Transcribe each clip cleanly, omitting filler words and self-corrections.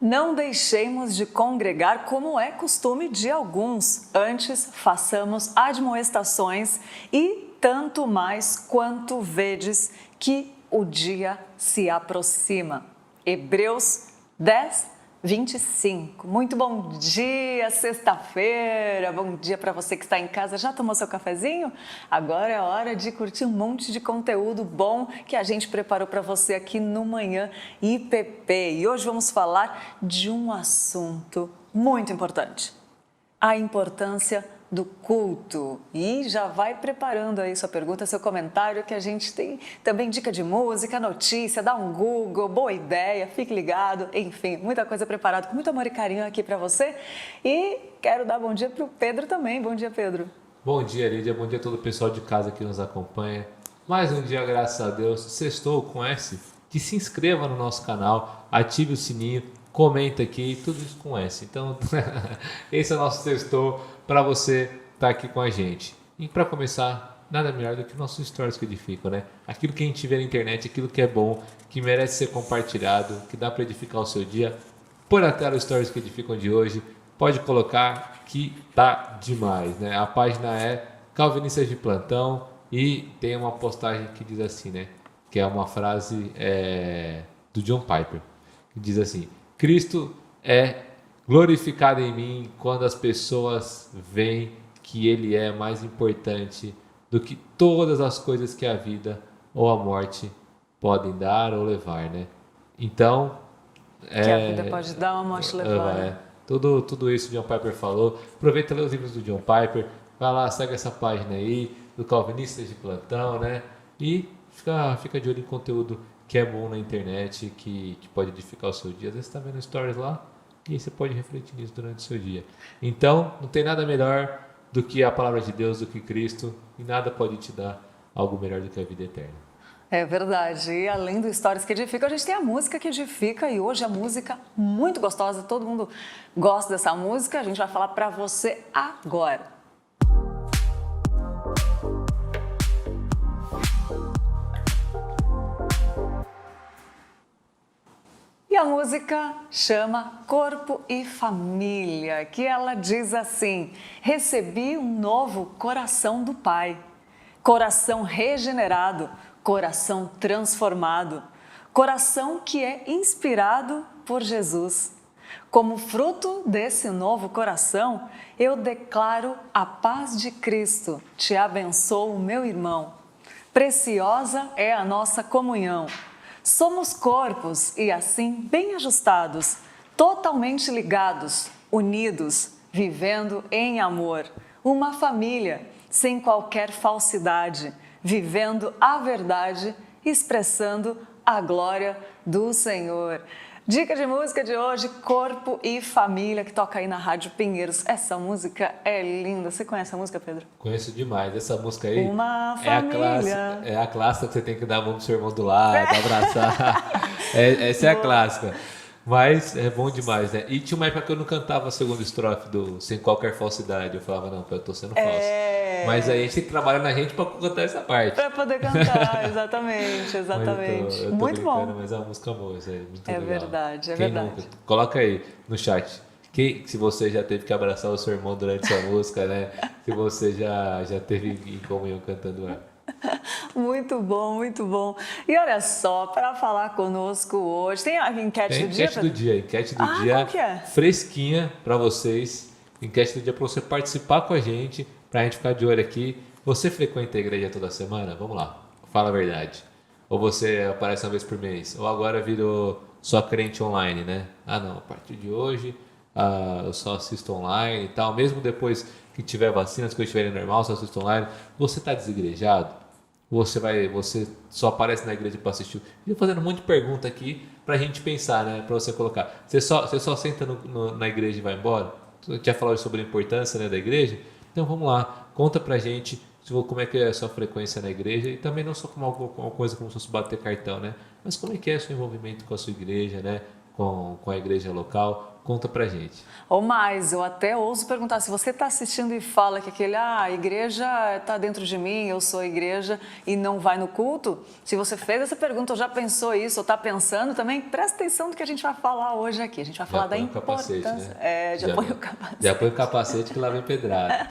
Não deixemos de congregar como é costume de alguns. Antes, façamos admoestações e tanto mais quanto vedes que o dia se aproxima. Hebreus 10, 25. Muito bom dia, sexta-feira. Bom dia para você que está em casa. Já tomou seu cafezinho? Agora é hora de curtir um monte de conteúdo bom que a gente preparou para você aqui no Manhã IPP. E hoje vamos falar de um assunto muito importante: a importância do culto. E já vai preparando aí sua pergunta, seu comentário, que a gente tem também dica de música, notícia, dá um Google, boa ideia, fique ligado, enfim, muita coisa preparada com muito amor e carinho aqui para você. E quero dar bom dia para o Pedro também. Bom dia, Pedro. Bom dia, Lídia. Bom dia a todo o pessoal de casa que nos acompanha. Mais um dia, graças a Deus. Sextou com S. Que se inscreva no nosso canal, ative o sininho, comenta aqui, tudo isso com S. Então, esse é o nosso sextou para você estar aqui com a gente. E para começar, nada melhor do que nossos stories que edificam, né? Aquilo que a gente vê na internet, aquilo que é bom, que merece ser compartilhado, que dá para edificar o seu dia. Põe na tela os stories que edificam de hoje. Pode colocar que tá demais, né? A página é Calvinistas de Plantão e tem uma postagem que diz assim, né? Que é uma frase do John Piper, que diz assim: Cristo é glorificado em mim quando as pessoas veem que Ele é mais importante do que todas as coisas que a vida ou a morte podem dar ou levar, né? Então, que a vida pode dar, a morte levar. Tudo isso o John Piper falou. Aproveita e lê os livros do John Piper. Vai lá, segue essa página aí, do Calvinistas de Plantão, né? E fica de olho em conteúdo que é bom na internet, que pode edificar o seu dia. Às vezes você está vendo stories lá e aí você pode refletir nisso durante o seu dia. Então, não tem nada melhor do que a palavra de Deus, do que Cristo, e nada pode te dar algo melhor do que a vida eterna. É verdade. E além do Stories que edifica, a gente tem a música que edifica, e hoje a música muito gostosa, todo mundo gosta dessa música, a gente vai falar para você agora. E a música chama Corpo e Família, que ela diz assim: recebi um novo coração do Pai, coração regenerado, coração transformado, coração que é inspirado por Jesus. Como fruto desse novo coração, eu declaro a paz de Cristo. Te abençoo, meu irmão. Preciosa é a nossa comunhão. Somos corpos e assim bem ajustados, totalmente ligados, unidos, vivendo em amor. Uma família sem qualquer falsidade, vivendo a verdade, expressando a glória do Senhor. Dica de música de hoje: Corpo e Família, que toca aí na Rádio Pinheiros. Essa música é linda. Você conhece a música, Pedro? Conheço demais. Essa música aí Uma família. É a clássica que você tem que dar a mão pro seu irmão do lado, abraçar. Essa é a clássica. Mas é bom demais, né? E tinha uma época que eu não cantava a segunda estrofe do Sem Qualquer Falsidade. Eu falava, não, eu tô sendo falso. Mas aí a gente tem que trabalhar na gente pra cantar essa parte. Pra poder cantar, exatamente. Eu tô Muito bom. Mas é uma música boa, isso aí, muito legal. Verdade, Quem verdade. nunca? Coloca aí no chat. Se você já teve que abraçar o seu irmão durante essa música, né? Se você já teve em comunhão cantando ela. Muito bom, muito bom. E olha só, para falar conosco hoje, tem a enquete do dia? Enquete do dia qual que é? Fresquinha para vocês. Enquete do dia para você participar com a gente, para a gente ficar de olho aqui. Você frequenta a igreja toda semana? Vamos lá, fala a verdade. Ou você aparece uma vez por mês? Ou agora virou só crente online, né? Ah não, a partir de hoje eu só assisto online e tal. Mesmo depois que tiver vacina, as coisas estiverem normal, só assisto online. Você está desigrejado? Você só aparece na igreja para assistir? Eu fazendo um monte de pergunta aqui para a gente pensar, né? Para você colocar. Você só senta na igreja e vai embora? Você já falou sobre a importância, né, da igreja? Então vamos lá, conta pra gente como é que é a sua frequência na igreja, e também não só como alguma coisa como se fosse bater cartão, né? Mas como é que é o seu envolvimento com a sua igreja, né? Com a igreja local. Conta pra gente. Ou mais, eu até ouso perguntar, se você está assistindo e fala que a igreja está dentro de mim, eu sou a igreja e não vai no culto, se você fez essa pergunta ou já pensou isso ou está pensando também, presta atenção no que a gente vai falar hoje aqui. A gente vai falar da importância. Capacete, né? Já põe o capacete. Já põe o capacete que lá vem pedrada.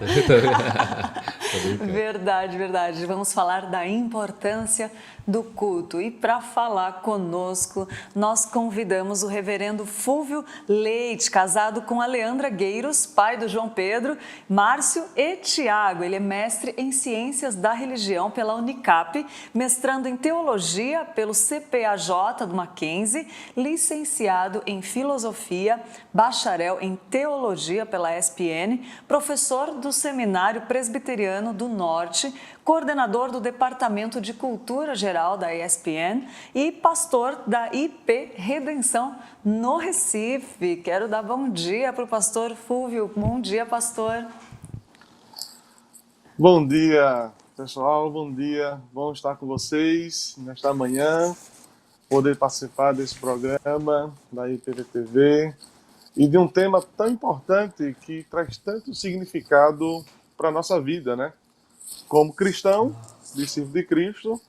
Verdade, verdade. Vamos falar da importância do culto. E para falar conosco, nós convidamos o reverendo Fúvio Leite, casado com a Leandra Gueiros, pai do João Pedro, Márcio e Tiago. Ele é mestre em Ciências da Religião pela Unicap, mestrando em Teologia pelo CPAJ do Mackenzie, licenciado em Filosofia, bacharel em Teologia pela ESPN, professor do Seminário Presbiteriano do Norte, coordenador do Departamento de Cultura Geral da ESPN e pastor da IP Redenção no Recife. Quero dar bom dia para o pastor Fúvio. Bom dia, pastor. Bom dia, pessoal. Bom dia. Bom estar com vocês nesta manhã, poder participar desse programa da IPVTV e de um tema tão importante que traz tanto significado para a nossa vida, né? Como cristão, discípulo de Cristo,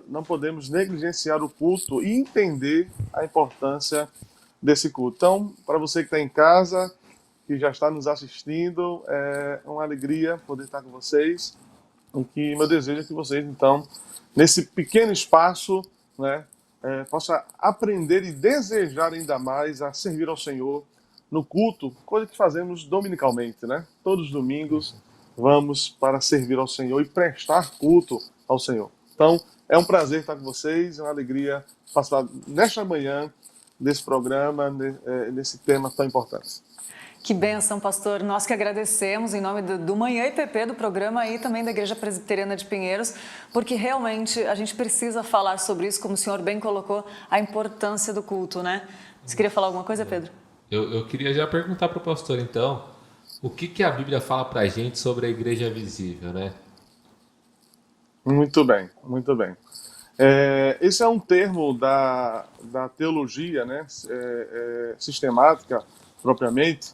não podemos negligenciar o culto e entender a importância desse culto. Então, para você que está em casa, que já está nos assistindo, é uma alegria poder estar com vocês. E que meu desejo é que vocês, então, nesse pequeno espaço, né, possa aprender e desejar ainda mais a servir ao Senhor no culto, coisa que fazemos dominicalmente, né? Todos os domingos vamos para servir ao Senhor e prestar culto ao Senhor. Então, é um prazer estar com vocês, é uma alegria passar nesta manhã desse programa, nesse tema tão importante. Que bênção, pastor. Nós que agradecemos em nome do Manhã IPP, do programa e também da Igreja Presbiteriana de Pinheiros, porque realmente a gente precisa falar sobre isso, como o senhor bem colocou, a importância do culto, né? Você queria falar alguma coisa, Pedro? Eu queria já perguntar para o pastor, então, o que a Bíblia fala para a gente sobre a igreja visível, né? Muito bem, muito bem. Esse é um termo da teologia, né, sistemática, propriamente,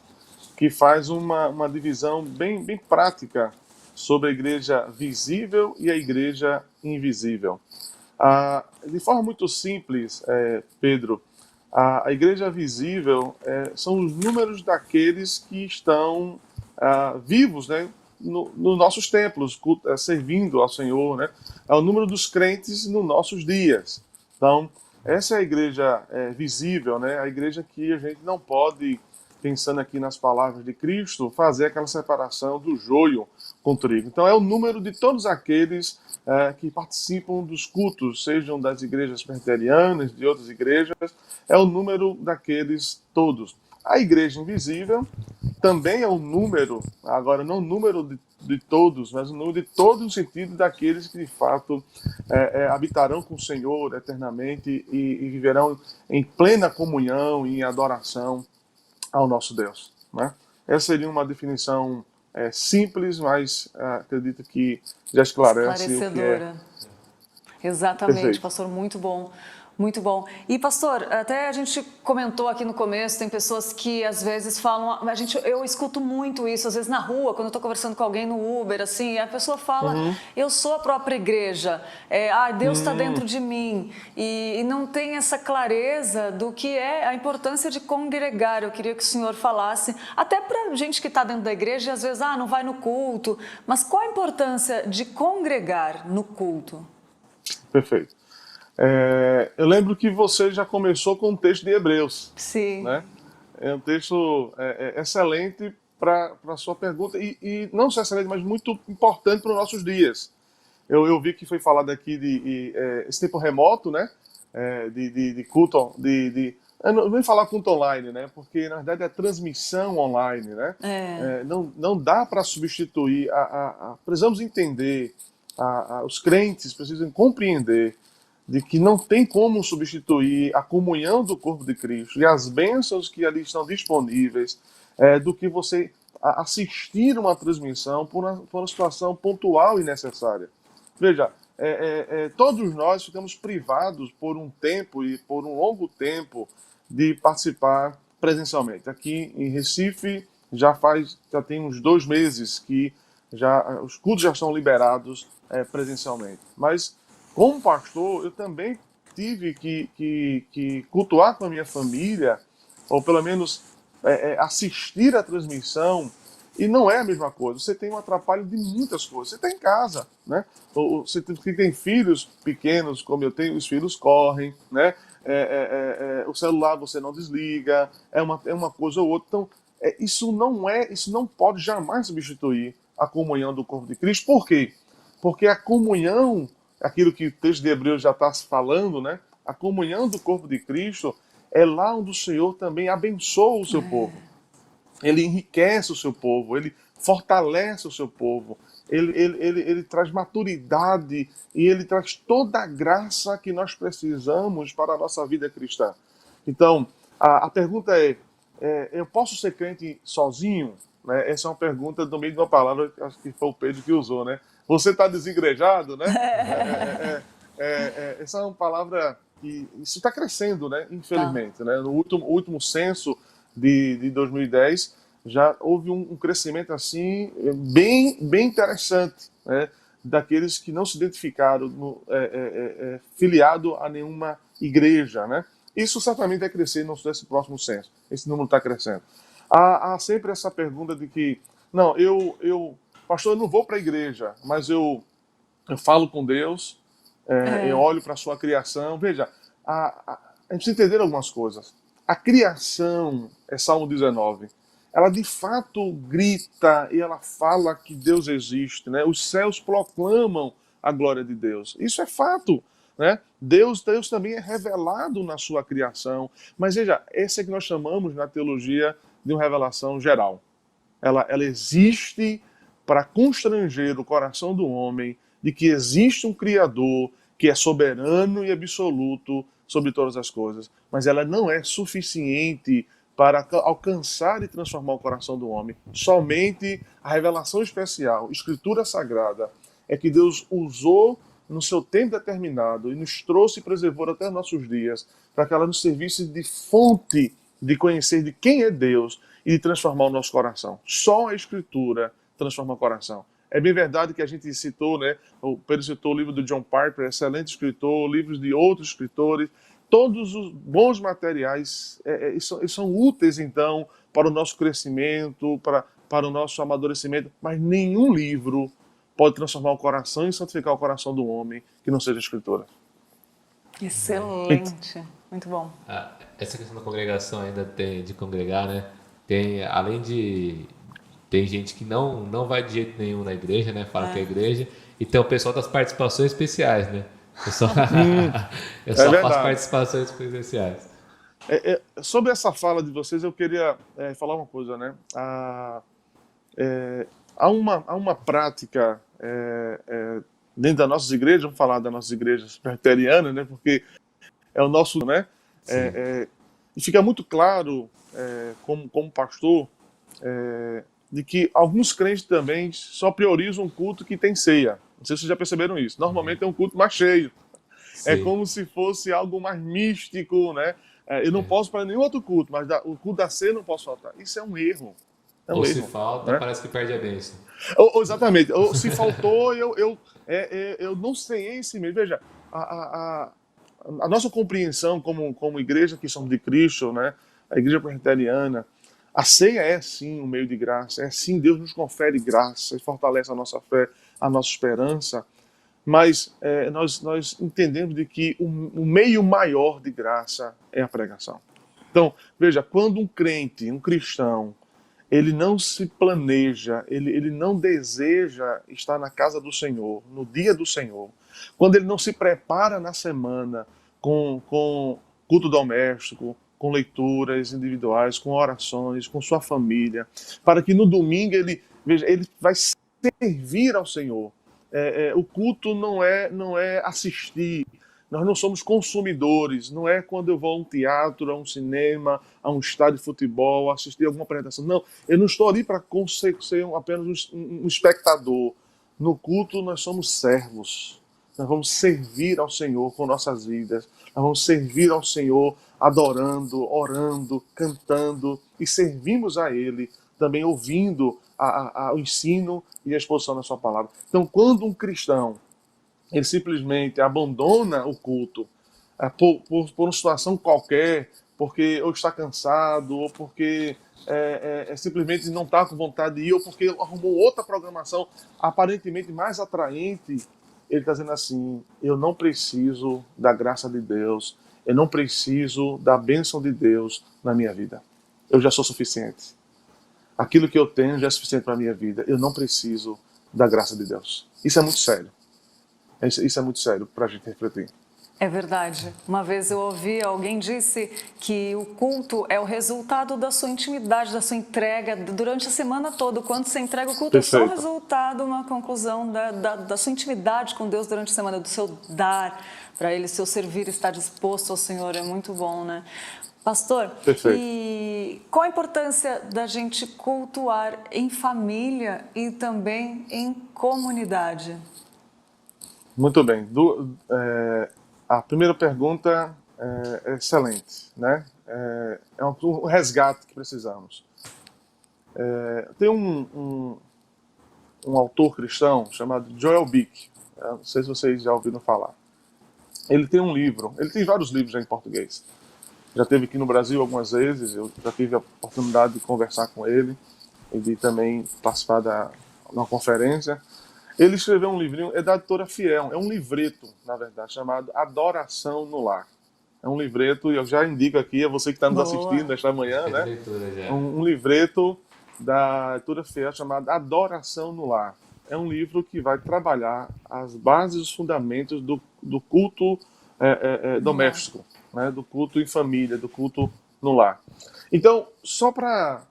que faz uma divisão bem prática sobre a igreja visível e a igreja invisível. De forma muito simples, Pedro, a igreja visível são os números daqueles que estão vivos, né, nos nossos templos, servindo ao Senhor, né? É o número dos crentes nos nossos dias. Então, essa é a igreja visível, né? A igreja que a gente não pode, pensando aqui nas palavras de Cristo, fazer aquela separação do joio com o trigo. Então, é o número de todos aqueles que participam dos cultos, sejam das igrejas presbiterianas, de outras igrejas, é o número daqueles todos. A igreja invisível também é um número, agora não o número de todos, mas o número de todos no sentido daqueles que de fato habitarão com o Senhor eternamente e viverão em plena comunhão e em adoração ao nosso Deus, né? Essa seria uma definição simples, mas acredito que já esclarece o que é. Exatamente, Perfeito. pastor, muito bom. Muito bom. E, pastor, até a gente comentou aqui no começo, tem pessoas que às vezes falam, eu escuto muito isso, às vezes na rua, quando eu estou conversando com alguém no Uber, assim, a pessoa fala, eu sou a própria igreja, Deus está dentro de mim, e não tem essa clareza do que é a importância de congregar. Eu queria que o senhor falasse, até para gente que está dentro da igreja, e às vezes, não vai no culto, mas qual a importância de congregar no culto? Perfeito. Eu lembro que você já começou com um texto de Hebreus. Sim. Né? É um texto excelente para a sua pergunta e não só excelente, mas muito importante para os nossos dias. Eu vi que foi falado aqui de esse tempo remoto, né? De culto, eu não vou falar culto online, né? Porque na verdade é transmissão online, né? Não dá para substituir. Precisamos entender, os crentes precisam compreender de que não tem como substituir a comunhão do corpo de Cristo e as bênçãos que ali estão disponíveis do que você assistir uma transmissão por uma situação pontual e necessária. Veja, todos nós ficamos privados por um tempo e por um longo tempo de participar presencialmente. Aqui em Recife já tem uns 2 meses que os cultos já estão liberados presencialmente. Mas como pastor, eu também tive que cultuar com a minha família, ou pelo menos assistir à transmissão, e não é a mesma coisa. Você tem um atrapalho de muitas coisas. Você está em casa, né? Você tem filhos pequenos, como eu tenho, os filhos correm, né? O celular você não desliga, é uma coisa ou outra. Então, isso não pode jamais substituir a comunhão do corpo de Cristo. Por quê? Porque a comunhão, aquilo que o texto de Hebreus já está falando, né? A comunhão do corpo de Cristo é lá onde o Senhor também abençoa o seu povo. Ele enriquece o seu povo, ele fortalece o seu povo, ele traz maturidade e ele traz toda a graça que nós precisamos para a nossa vida cristã. Então, a pergunta eu posso ser crente sozinho? Né? Essa é uma pergunta do meio de uma palavra, acho que foi o Pedro que usou, né? Você está desigrejado, né? Essa é uma palavra que isso está crescendo, né? Infelizmente, né? No último censo de 2010 já houve um crescimento assim bem interessante, né? Daqueles que não se identificaram filiado a nenhuma igreja, né? Isso certamente vai crescer nesse próximo censo. Esse número está crescendo. Há sempre essa pergunta de que, não, pastor, eu não vou para a igreja, mas eu falo com Deus, eu olho para a sua criação. Veja, a gente precisa entender algumas coisas. A criação, Salmo 19, ela de fato grita e ela fala que Deus existe, né? Os céus proclamam a glória de Deus. Isso é fato, né? Deus também é revelado na sua criação. Mas veja, esse é que nós chamamos na teologia de uma revelação geral. Ela existe para constranger o coração do homem de que existe um Criador que é soberano e absoluto sobre todas as coisas, mas ela não é suficiente para alcançar e transformar o coração do homem. Somente a revelação especial, Escritura Sagrada, é que Deus usou no seu tempo determinado e nos trouxe e preservou até nossos dias, para que ela nos servisse de fonte de conhecer de quem é Deus e de transformar o nosso coração. Só a Escritura transforma o coração. É bem verdade que a gente citou, né? O Pedro citou o livro do John Piper, excelente escritor, livros de outros escritores. Todos os bons materiais são úteis, então, para o nosso crescimento, para o nosso amadurecimento, mas nenhum livro pode transformar o coração e santificar o coração do homem que não seja a Escritura. Excelente, muito bom. Essa questão da congregação ainda de congregar, né? Tem gente que não vai de jeito nenhum na igreja, né? Fala que é igreja. E tem o pessoal das participações especiais, né? Eu só faço participações especiais. Sobre essa fala de vocês, eu queria falar uma coisa, né? Há uma prática dentro das nossas igrejas, vamos falar das nossas igrejas presbiterianas, né? Porque é o nosso, né? E fica muito claro, como pastor, de que alguns crentes também só priorizam um culto que tem ceia. Não sei se vocês já perceberam isso. Normalmente é um culto mais cheio. Sim. É como se fosse algo mais místico, né? Eu não posso para nenhum outro culto, mas o culto da ceia não posso faltar. Isso é um erro. Ou se falta, né? Parece que perde a bênção. Exatamente. Ou se faltou, eu não sei esse mesmo. Veja, a nossa compreensão como igreja que somos de Cristo, né? A igreja presbiteriana, a ceia é sim um meio de graça, é sim Deus nos confere graça e fortalece a nossa fé, a nossa esperança, mas nós entendemos de que o meio maior de graça é a pregação. Então, veja, quando um crente, um cristão, ele não se planeja, ele não deseja estar na casa do Senhor, no dia do Senhor, quando ele não se prepara na semana com culto doméstico, com leituras individuais, com orações, com sua família, para que no domingo ele vai servir ao Senhor. O culto não é assistir, nós não somos consumidores, não é quando eu vou a um teatro, a um cinema, a um estádio de futebol, assistir alguma apresentação. Não, eu não estou ali para ser apenas um espectador. No culto nós somos servos. nós vamos servir ao Senhor com nossas vidas, nós vamos servir ao Senhor adorando, orando, cantando e servimos a Ele também ouvindo o ensino e a exposição da sua palavra. Então, quando um cristão ele simplesmente abandona o culto por uma situação qualquer, porque ou está cansado, ou porque simplesmente não está com vontade de ir, ou porque arrumou outra programação aparentemente mais atraente, ele está dizendo assim: eu não preciso da graça de Deus, eu não preciso da bênção de Deus na minha vida. Eu já sou suficiente. Aquilo que eu tenho já é suficiente para a minha vida. Eu não preciso da graça de Deus. Isso é muito sério. Isso é muito sério para a gente refletir. É verdade. Uma vez eu ouvi, alguém disse que o culto é o resultado da sua intimidade, da sua entrega durante a semana toda. Quando você entrega o culto, Perfeito. é só o resultado, uma conclusão da sua intimidade com Deus durante a semana, do seu dar para Ele, seu servir, estar disposto ao Senhor. É muito bom, né? Pastor, Perfeito. e qual a importância da gente cultuar em família e também em comunidade? Muito bem. A primeira pergunta é excelente, né? É um resgate que precisamos. Tem um autor cristão chamado Joel Bick. Não sei se vocês já ouviram falar. Ele tem um livro, ele tem vários livros já em português. Já esteve aqui no Brasil algumas vezes, eu já tive a oportunidade de conversar com ele e de também participar de uma conferência. Ele escreveu um livrinho, é da editora Fiel, é um livreto, na verdade, chamado Adoração no Lar. É um livreto, e eu já indico aqui a você que está nos assistindo nesta manhã, né? Um livreto da editora Fiel chamado Adoração no Lar. É um livro que vai trabalhar as bases e os fundamentos do culto doméstico, né? Do culto em família, do culto no lar. Então, só para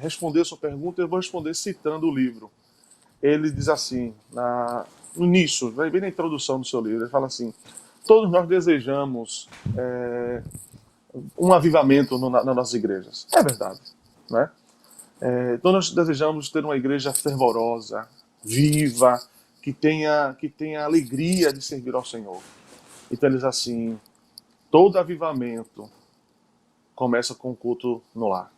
responder a sua pergunta, eu vou responder citando o livro. Ele diz assim, no início, bem na introdução do seu livro, ele fala assim: todos nós desejamos um avivamento nas nossas igrejas. É verdade, né? Todos nós desejamos ter uma igreja fervorosa, viva, que tenha alegria de servir ao Senhor. Então ele diz assim: todo avivamento começa com o culto no lar.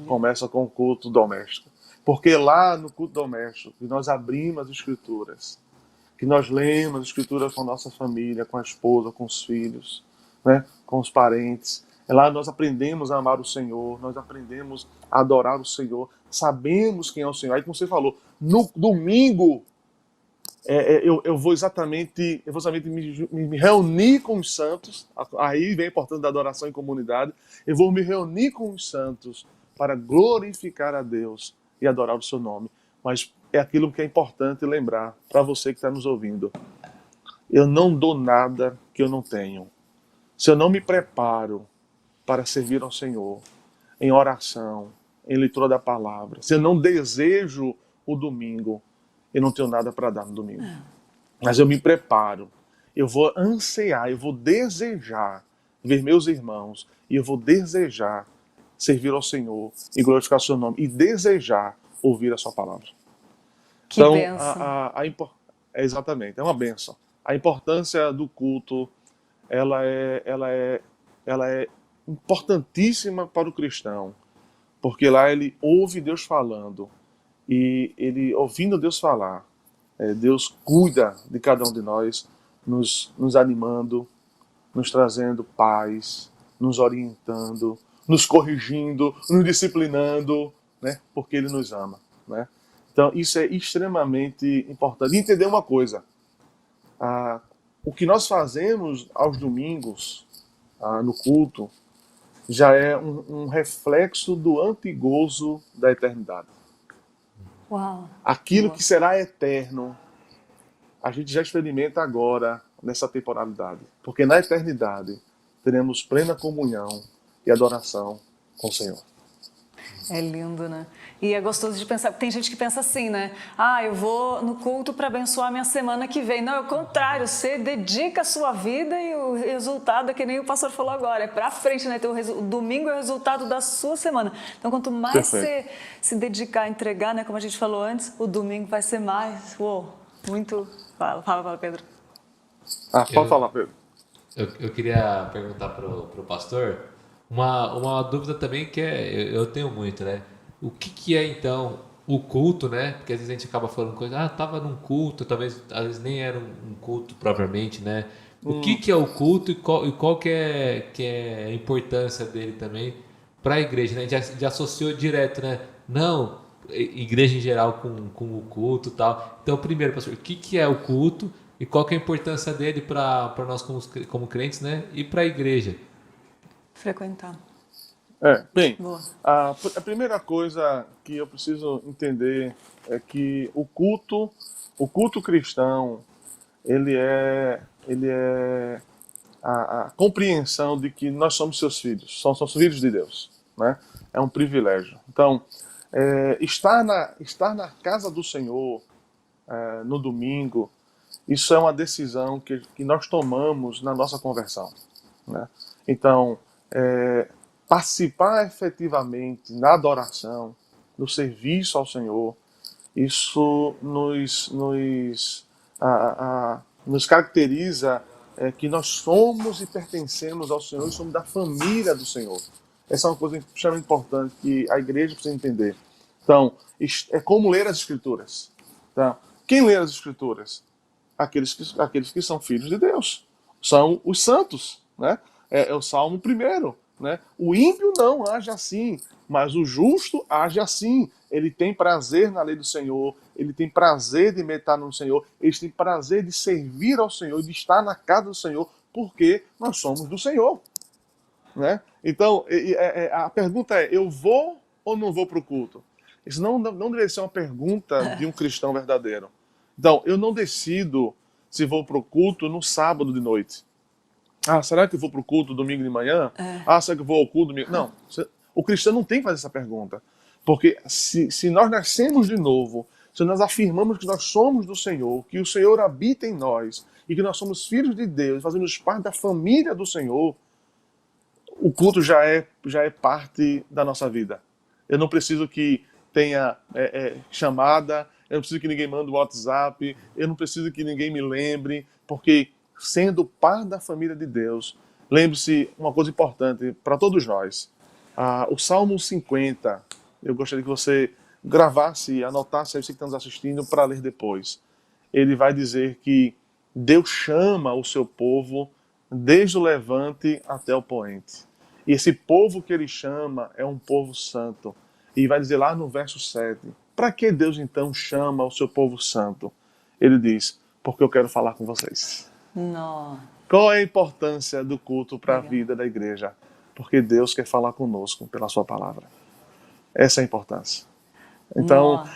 Começa com o culto doméstico. Porque lá no culto doméstico, que nós abrimos as escrituras, que nós lemos as escrituras com nossa família, com a esposa, com os filhos, né, com os parentes. Lá nós aprendemos a amar o Senhor, nós aprendemos a adorar o Senhor, sabemos quem é o Senhor. Aí como você falou, no domingo eu vou exatamente me reunir com os santos. Aí vem a importância da adoração em comunidade. Eu vou me reunir com os santos para glorificar a Deus e adorar o seu nome. Mas é aquilo que é importante lembrar para você que está nos ouvindo: eu não dou nada que eu não tenho. Se eu não me preparo para servir ao Senhor em oração, em leitura da palavra, se eu não desejo o domingo, eu não tenho nada para dar no domingo. Mas eu me preparo, eu vou ansiar, eu vou desejar ver meus irmãos, e eu vou desejar servir ao Senhor e glorificar o seu nome, e desejar ouvir a sua palavra. Que então, bênção. Exatamente, é uma bênção. A importância do culto, ela é importantíssima para o cristão, porque lá ele ouve Deus falando, e ele, ouvindo Deus falar, Deus cuida de cada um de nós, nos animando, nos trazendo paz, nos orientando, nos corrigindo, nos disciplinando, né? Porque Ele nos ama, né? Então isso é extremamente importante. E entender uma coisa: o que nós fazemos aos domingos no culto já é um reflexo do antegozo da eternidade. Uau. Aquilo que será eterno, a gente já experimenta agora nessa temporalidade, porque na eternidade teremos plena comunhão e adoração com o Senhor. É lindo, né? E é gostoso de pensar, porque tem gente que pensa assim, né? Eu vou no culto para abençoar a minha semana que vem. Não, é o contrário, você dedica a sua vida e o resultado é que nem o pastor falou agora, é para frente, né? O domingo é o resultado da sua semana. Então, quanto mais você se dedicar a entregar, né? Como a gente falou antes, o domingo vai ser mais, muito... Fala, Pedro. Pode Eu- falar, Pedro. Eu queria perguntar pro pastor uma dúvida também que eu tenho muito, né? O que é então o culto, né? Porque às vezes a gente acaba falando coisa, tava num culto, talvez às vezes nem era um culto propriamente, né? O que é o culto e qual que é a importância dele também para a igreja, né? Já associou direto, né? Não, igreja em geral com o culto e tal. Então, primeiro, pastor, o que é o culto e qual que é a importância dele para nós como crentes, né? E para a igreja? Frequentar. Bem, Boa. a primeira coisa que eu preciso entender é que o culto cristão, ele é a compreensão de que nós somos seus filhos, somos filhos de Deus, né? É um privilégio. Então, estar na casa do Senhor no domingo, isso é uma decisão que nós tomamos na nossa conversão, né? Então, participar efetivamente na adoração, no serviço ao Senhor, isso nos caracteriza que nós somos e pertencemos ao Senhor e somos da família do Senhor. Essa é uma coisa extremamente importante que a igreja precisa entender. Então, é como ler as Escrituras. Tá? Quem lê as Escrituras? Aqueles que são filhos de Deus. São os santos. Né? É o Salmo 1. Né? O ímpio não age assim, mas o justo age assim. Ele tem prazer na lei do Senhor, ele tem prazer de meditar no Senhor, ele tem prazer de servir ao Senhor, de estar na casa do Senhor, porque nós somos do Senhor. Né? Então, a pergunta é, eu vou ou não vou para o culto? Isso não deveria ser uma pergunta de um cristão verdadeiro. Então, eu não decido se vou para o culto no sábado de noite. Será que eu vou para o culto domingo de manhã? Será que eu vou ao culto domingo? Não, o cristão não tem que fazer essa pergunta. Porque se nós nascemos de novo, se nós afirmamos que nós somos do Senhor, que o Senhor habita em nós, e que nós somos filhos de Deus, fazemos parte da família do Senhor, o culto já é parte da nossa vida. Eu não preciso que tenha chamada, eu não preciso que ninguém mande o WhatsApp, eu não preciso que ninguém me lembre, porque sendo parte da família de Deus, lembre-se uma coisa importante para todos nós. O Salmo 50, eu gostaria que você gravasse, anotasse aí você que está nos assistindo para ler depois. Ele vai dizer que Deus chama o seu povo desde o levante até o poente. E esse povo que ele chama é um povo santo. E vai dizer lá no verso 7, para que Deus então chama o seu povo santo? Ele diz, porque eu quero falar com vocês. Não. Qual é a importância do culto para a vida da igreja? Porque Deus quer falar conosco pela sua palavra. Essa é a importância. Então,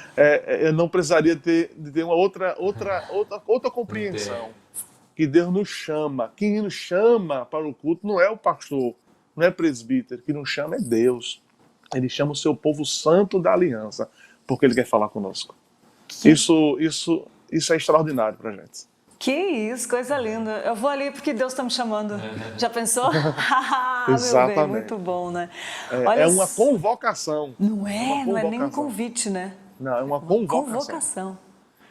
eu não precisaria de ter uma outra compreensão. Que Deus nos chama. Quem nos chama para o culto não é o pastor, não é presbítero. Quem nos chama é Deus. Ele chama o seu povo santo da aliança, porque ele quer falar conosco. Isso é extraordinário para a gente. Que isso, coisa linda. Eu vou ali porque Deus está me chamando. Já pensou? Exatamente. Meu bem, muito bom, né? É uma convocação. Não é nem um convite, né? Não, é uma convocação.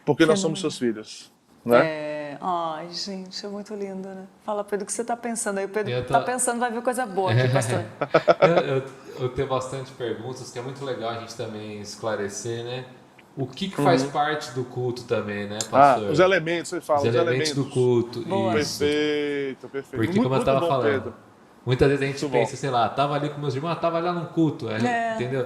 Porque nós somos seus filhos. Né? Ai, gente, é muito lindo, né? Fala, Pedro, o que você está pensando aí? O Pedro está pensando, vai ver coisa boa aqui, pastor. Eu tenho bastante perguntas, que é muito legal a gente também esclarecer, né? O que faz parte do culto também, né, pastor? Os elementos, você fala. Os elementos do culto. Boa. Isso. Perfeito. Porque, muito, como eu estava falando, Pedro. muitas vezes a gente Muito pensa, bom. sei lá, tava ali com meus irmãos, tava lá num culto, entendeu?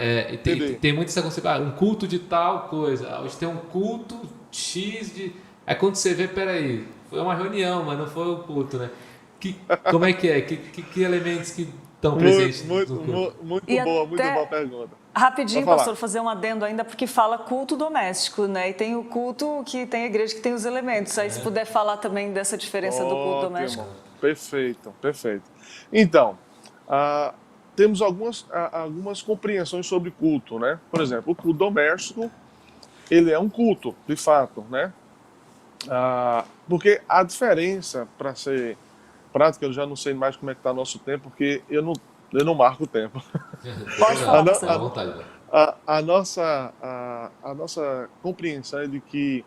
E entendi. tem muito essa conceito, um culto de tal coisa, hoje tem um culto X de... Aí quando você vê, peraí, foi uma reunião, mas não foi o culto, né? Como é que é? Que elementos que estão presentes no culto? Muito E boa até- pergunta. Rapidinho, Pode falar. pastor, fazer um adendo ainda, porque fala culto doméstico, né? E tem o culto que tem a igreja que tem os elementos. Aí se puder falar também dessa diferença do culto Ótimo. doméstico. Perfeito. Então, temos algumas compreensões sobre culto, né? Por exemplo, o culto doméstico, ele é um culto, de fato, né? Porque a diferença, para ser prática, eu já não sei mais como é que está nosso tempo, porque eu não marco o tempo. Pode falar, Fica à vontade. A nossa compreensão é de que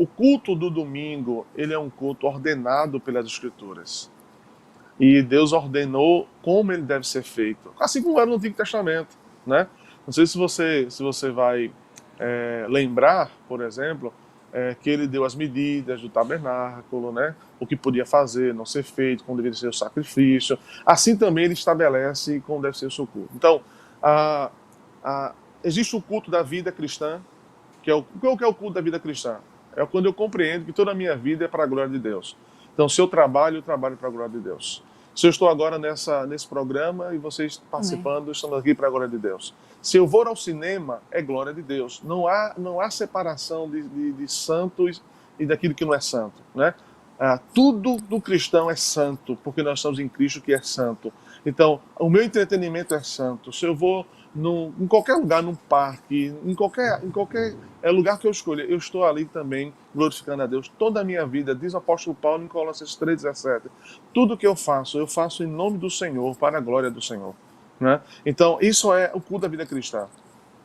o culto do domingo, ele é um culto ordenado pelas Escrituras. E Deus ordenou como ele deve ser feito. Assim como era no Antigo Testamento, né? Não sei se você vai lembrar, por exemplo, que ele deu as medidas do tabernáculo, né? O que podia fazer, não ser feito, como deveria ser o sacrifício. Assim também ele estabelece como deve ser o seu culto. Então, existe o culto da vida cristã, que é o culto da vida cristã? É quando eu compreendo que toda a minha vida é para a glória de Deus. Então, se eu trabalho para a glória de Deus. Se eu estou agora nesse programa e vocês participando, estamos aqui para a glória de Deus. Se eu vou ao cinema, é glória de Deus. Não há separação de santos e daquilo que não é santo, né? Tudo do cristão é santo, porque nós estamos em Cristo que é santo. Então, o meu entretenimento é santo. Se eu vou em qualquer lugar, num parque, em qualquer lugar que eu escolha, eu estou ali também glorificando a Deus. Toda a minha vida, diz o apóstolo Paulo em Colossenses 3,17, tudo que eu faço em nome do Senhor, para a glória do Senhor. Né? Então, isso é o culto da vida cristã.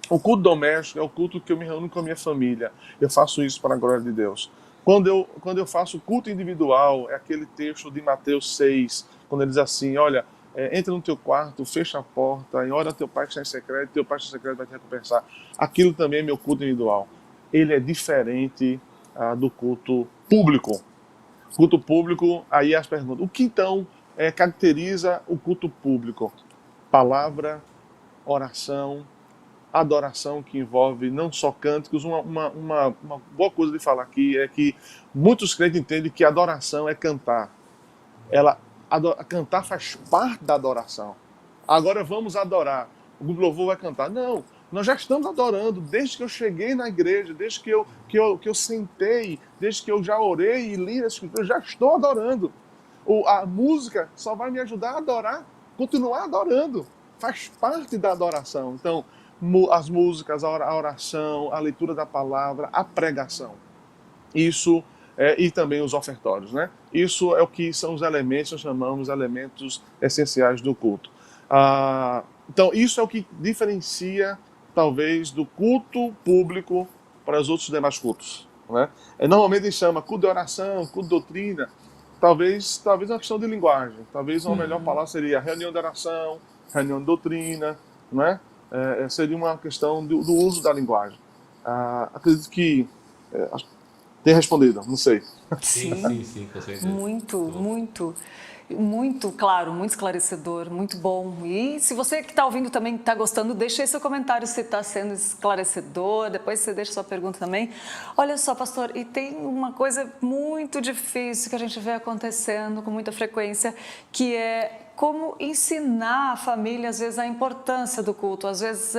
O culto doméstico é o culto que eu me reúno com a minha família. Eu faço isso para a glória de Deus. Quando eu faço culto individual, é aquele texto de Mateus 6, quando ele diz assim, olha, entra no teu quarto, fecha a porta, e ora teu pai que está em secreto, teu pai que está em secreto vai te recompensar. Aquilo também é meu culto individual. Ele é diferente do culto público. Culto público, aí as perguntas. O que então caracteriza o culto público? Palavra, oração, adoração, que envolve não só cânticos. Uma boa coisa de falar aqui é que muitos crentes entendem que adoração é cantar. Cantar faz parte da adoração. Agora vamos adorar. O grupo louvor vai cantar. Não, nós já estamos adorando desde que eu cheguei na igreja, desde que eu sentei, desde que eu já orei e li as escrituras, já estou adorando. A música só vai me ajudar a adorar, continuar adorando. Faz parte da adoração. Então, as músicas, a oração, a leitura da palavra, a pregação. Isso e também os ofertórios, né? Isso é o que são os elementos, nós chamamos elementos essenciais do culto. Então, isso é o que diferencia, talvez, do culto público para os outros demais cultos, né? Normalmente a gente chama culto de oração, culto de doutrina. Talvez uma questão de linguagem. Talvez uma melhor palavra seria reunião de oração, reunião de doutrina, né? Seria uma questão do uso da linguagem. Acredito que tenha respondido, não sei. Sim, com certeza. Muito claro, muito esclarecedor, muito bom. E se você que está ouvindo também está gostando, deixa aí seu comentário se está sendo esclarecedor, depois você deixa sua pergunta também. Olha só, pastor, e tem uma coisa muito difícil que a gente vê acontecendo com muita frequência, que é como ensinar a família, às vezes, a importância do culto. Às vezes,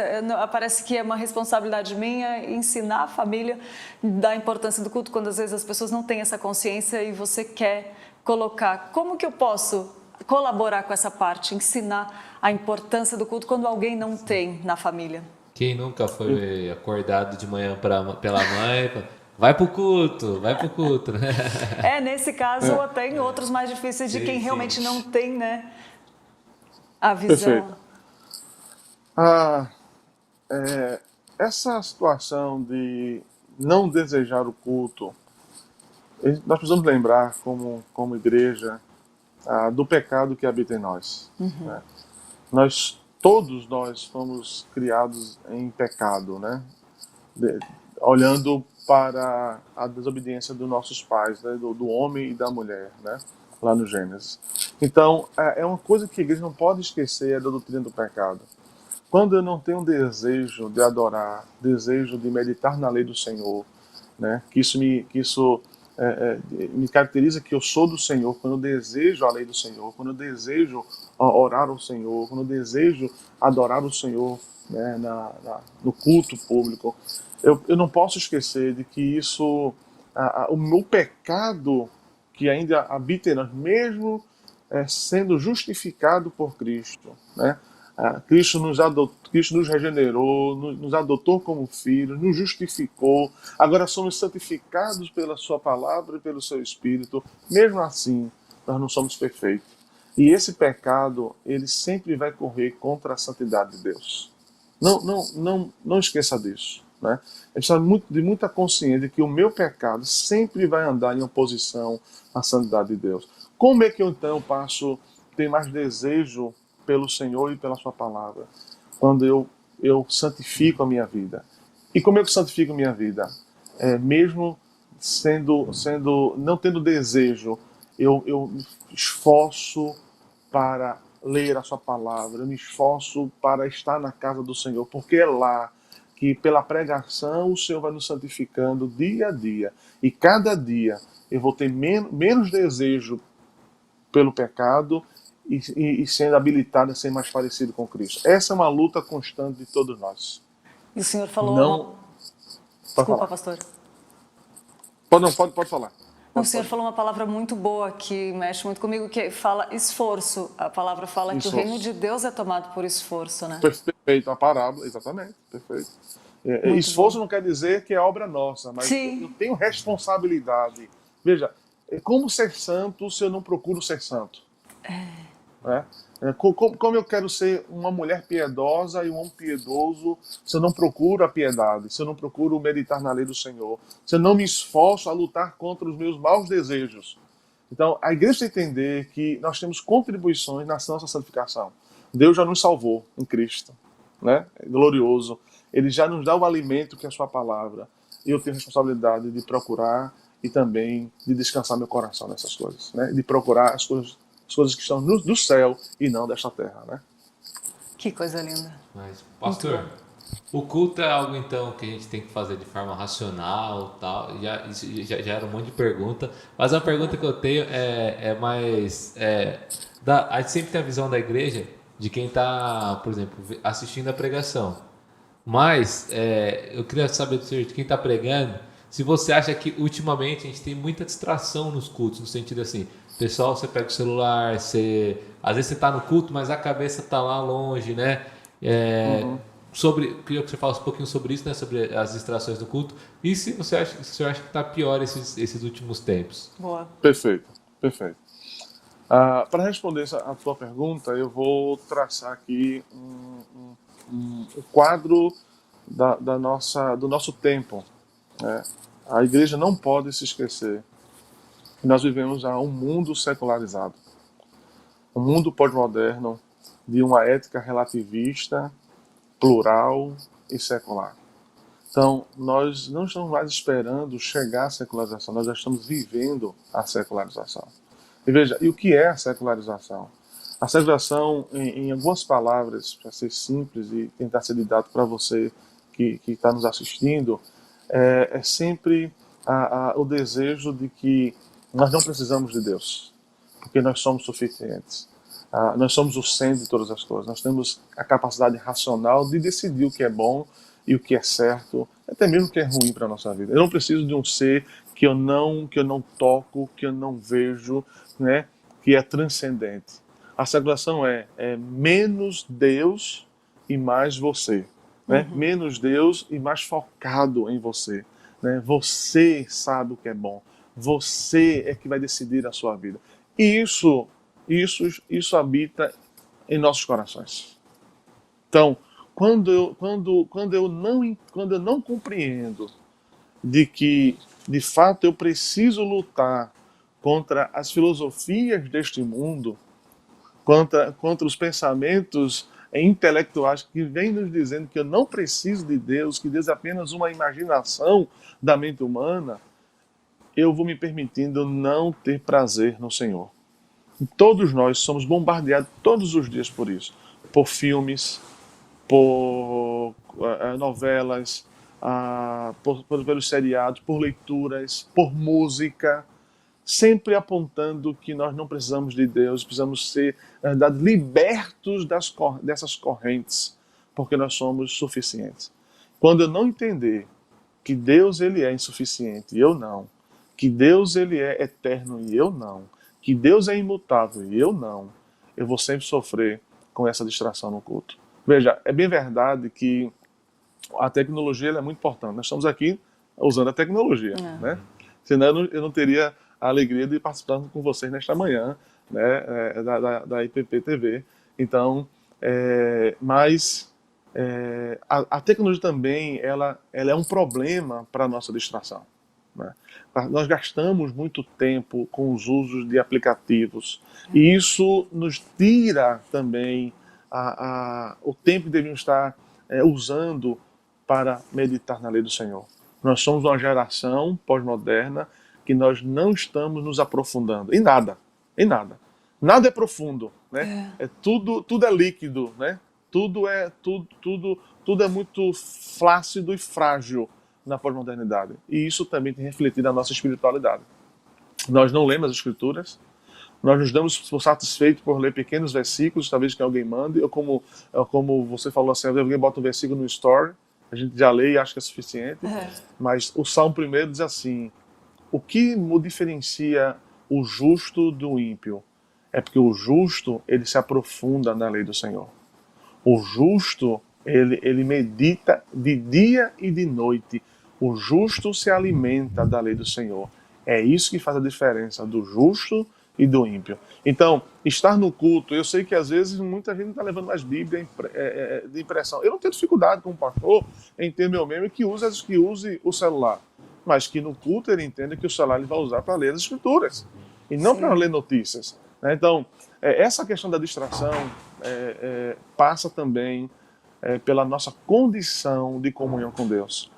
parece que é uma responsabilidade minha ensinar a família da importância do culto, quando às vezes as pessoas não têm essa consciência e você quer colocar. Como que eu posso colaborar com essa parte, ensinar a importância do culto quando alguém não tem na família? Quem nunca foi acordado de manhã pela mãe... Vai pro culto, né? Nesse caso, ou até em outros mais difíceis de quem realmente não tem, né, a visão. Perfeito. Essa situação de não desejar o culto, nós precisamos lembrar, como igreja, do pecado que habita em nós. Né? Todos nós fomos criados em pecado, né? Olhando para a desobediência dos nossos pais, né? do homem e da mulher, né? Lá no Gênesis. Então, é uma coisa que a igreja não pode esquecer, é da doutrina do pecado. Quando eu não tenho desejo de adorar, desejo de meditar na lei do Senhor, né? que isso me caracteriza que eu sou do Senhor, quando eu desejo a lei do Senhor, quando eu desejo orar ao Senhor, quando eu desejo adorar o Senhor, né? No culto público, eu não posso esquecer de que isso, o meu pecado que ainda habita em nós, mesmo sendo justificado por Cristo, né? Cristo nos regenerou, nos adotou como filhos, nos justificou, agora somos santificados pela sua palavra e pelo seu Espírito. Mesmo assim, nós não somos perfeitos. E esse pecado, ele sempre vai correr contra a santidade de Deus. Não esqueça disso. né? A gente precisa de muita consciência de que o meu pecado sempre vai andar em oposição à santidade de Deus. Como é que eu então passo a ter mais desejo pelo Senhor e pela sua palavra? Quando eu santifico a minha vida. E como é que eu santifico a minha vida? Mesmo não tendo desejo, eu me esforço para ler a sua palavra, eu me esforço para estar na casa do Senhor, porque é lá que pela pregação o Senhor vai nos santificando dia a dia. E cada dia eu vou ter menos desejo pelo pecado e sendo habilitado a ser mais parecido com Cristo. Essa é uma luta constante de todos nós. E o senhor falou Não. uma... Pode Desculpa, falar. pastor. Pode falar. Não, o senhor falou uma palavra muito boa que mexe muito comigo, que fala esforço. A palavra fala que o Esforço. reino de Deus é tomado por esforço, né? Perfeito, a parábola, exatamente, perfeito. Esforço não quer dizer que é obra nossa, mas Sim. eu tenho responsabilidade. Veja, como ser santo se eu não procuro ser santo? Né? Como eu quero ser uma mulher piedosa e um homem piedoso se eu não procuro a piedade, se eu não procuro meditar na lei do Senhor, se eu não me esforço a lutar contra os meus maus desejos? Então, a igreja tem que entender que nós temos contribuições na nossa santificação. Deus já nos salvou em Cristo, né? É glorioso. Ele já nos dá o alimento que é a sua palavra. E eu tenho a responsabilidade de procurar e também de descansar meu coração nessas coisas, né? De procurar as coisas que estão do céu e não desta terra, né? Que coisa linda. Mas, pastor, o culto é algo então que a gente tem que fazer de forma racional, tal. Já era um monte de pergunta, mas a pergunta que eu tenho é mais a gente sempre tem a visão da igreja de quem está, por exemplo, assistindo a pregação. Mas eu queria saber do senhor, de quem está pregando, se você acha que ultimamente a gente tem muita distração nos cultos, no sentido assim, pessoal, você pega o celular, às vezes você está no culto, mas a cabeça está lá longe, né? Queria que você falasse um pouquinho sobre isso, né? Sobre as distrações do culto. E se o senhor acha que está pior esses últimos tempos? Boa. Perfeito, perfeito. Para responder a tua pergunta, eu vou traçar aqui um quadro do nosso tempo, né? A igreja não pode se esquecer que nós vivemos um mundo secularizado, um mundo pós-moderno de uma ética relativista, plural e secular. Então, nós não estamos mais esperando chegar à secularização, nós já estamos vivendo a secularização. E veja, e o que é a secularização? A secularização, em algumas palavras, para ser simples e tentar ser didático para você que está nos assistindo, é sempre o desejo de que nós não precisamos de Deus, porque nós somos suficientes. Nós somos o centro de todas as coisas. Nós temos a capacidade racional de decidir o que é bom e o que é certo, até mesmo o que é ruim para a nossa vida. Eu não preciso de um ser que eu não toco, que eu não vejo, né, que é transcendente. A secularização é menos Deus e mais você. Né? Menos Deus e mais focado em você. Né? Você sabe o que é bom. Você é que vai decidir a sua vida. E isso habita em nossos corações. Então, quando eu não compreendo de que, de fato, eu preciso lutar contra as filosofias deste mundo, contra os pensamentos intelectuais que vêm nos dizendo que eu não preciso de Deus, que Deus é apenas uma imaginação da mente humana, eu vou me permitindo não ter prazer no Senhor. E todos nós somos bombardeados todos os dias por isso, por filmes, por novelas, pelos seriados, por leituras, por música, sempre apontando que nós não precisamos de Deus, precisamos ser libertos dessas correntes, porque nós somos suficientes. Quando eu não entender que Deus ele é insuficiente e eu não, que Deus ele é eterno e eu não, que Deus é imutável e eu não, eu vou sempre sofrer com essa distração no culto. Veja, é bem verdade que a tecnologia ela é muito importante. Nós estamos aqui usando a tecnologia, né? Senão eu não teria a alegria de participar com vocês nesta manhã, né, da IPP TV. Então, mas a tecnologia também ela é um problema para a nossa distração, né? Nós gastamos muito tempo com os usos de aplicativos e isso nos tira também o tempo que devemos estar usando para meditar na lei do Senhor. Nós somos uma geração pós-moderna que nós não estamos nos aprofundando em nada, em nada. Nada é profundo, né? Tudo é líquido, né? Tudo é muito flácido e frágil na pós-modernidade. E isso também tem refletido na nossa espiritualidade. Nós não lemos as escrituras, nós nos damos por satisfeitos por ler pequenos versículos, talvez que alguém mande, ou como você falou assim, alguém bota um versículo no story, a gente já lê e acha que é suficiente, mas o Salmo 1 diz assim: o que diferencia o justo do ímpio? É porque o justo, ele se aprofunda na lei do Senhor. O justo, ele medita de dia e de noite. O justo se alimenta da lei do Senhor. É isso que faz a diferença do justo e do ímpio. Então, estar no culto, eu sei que às vezes muita gente não está levando mais Bíblia de impressão. Eu não tenho dificuldade como pastor em ter meu membro que use o celular, mas que no culto ele entenda que o celular ele vai usar para ler as escrituras e não para ler notícias. Então, essa questão da distração passa também pela nossa condição de comunhão com Deus.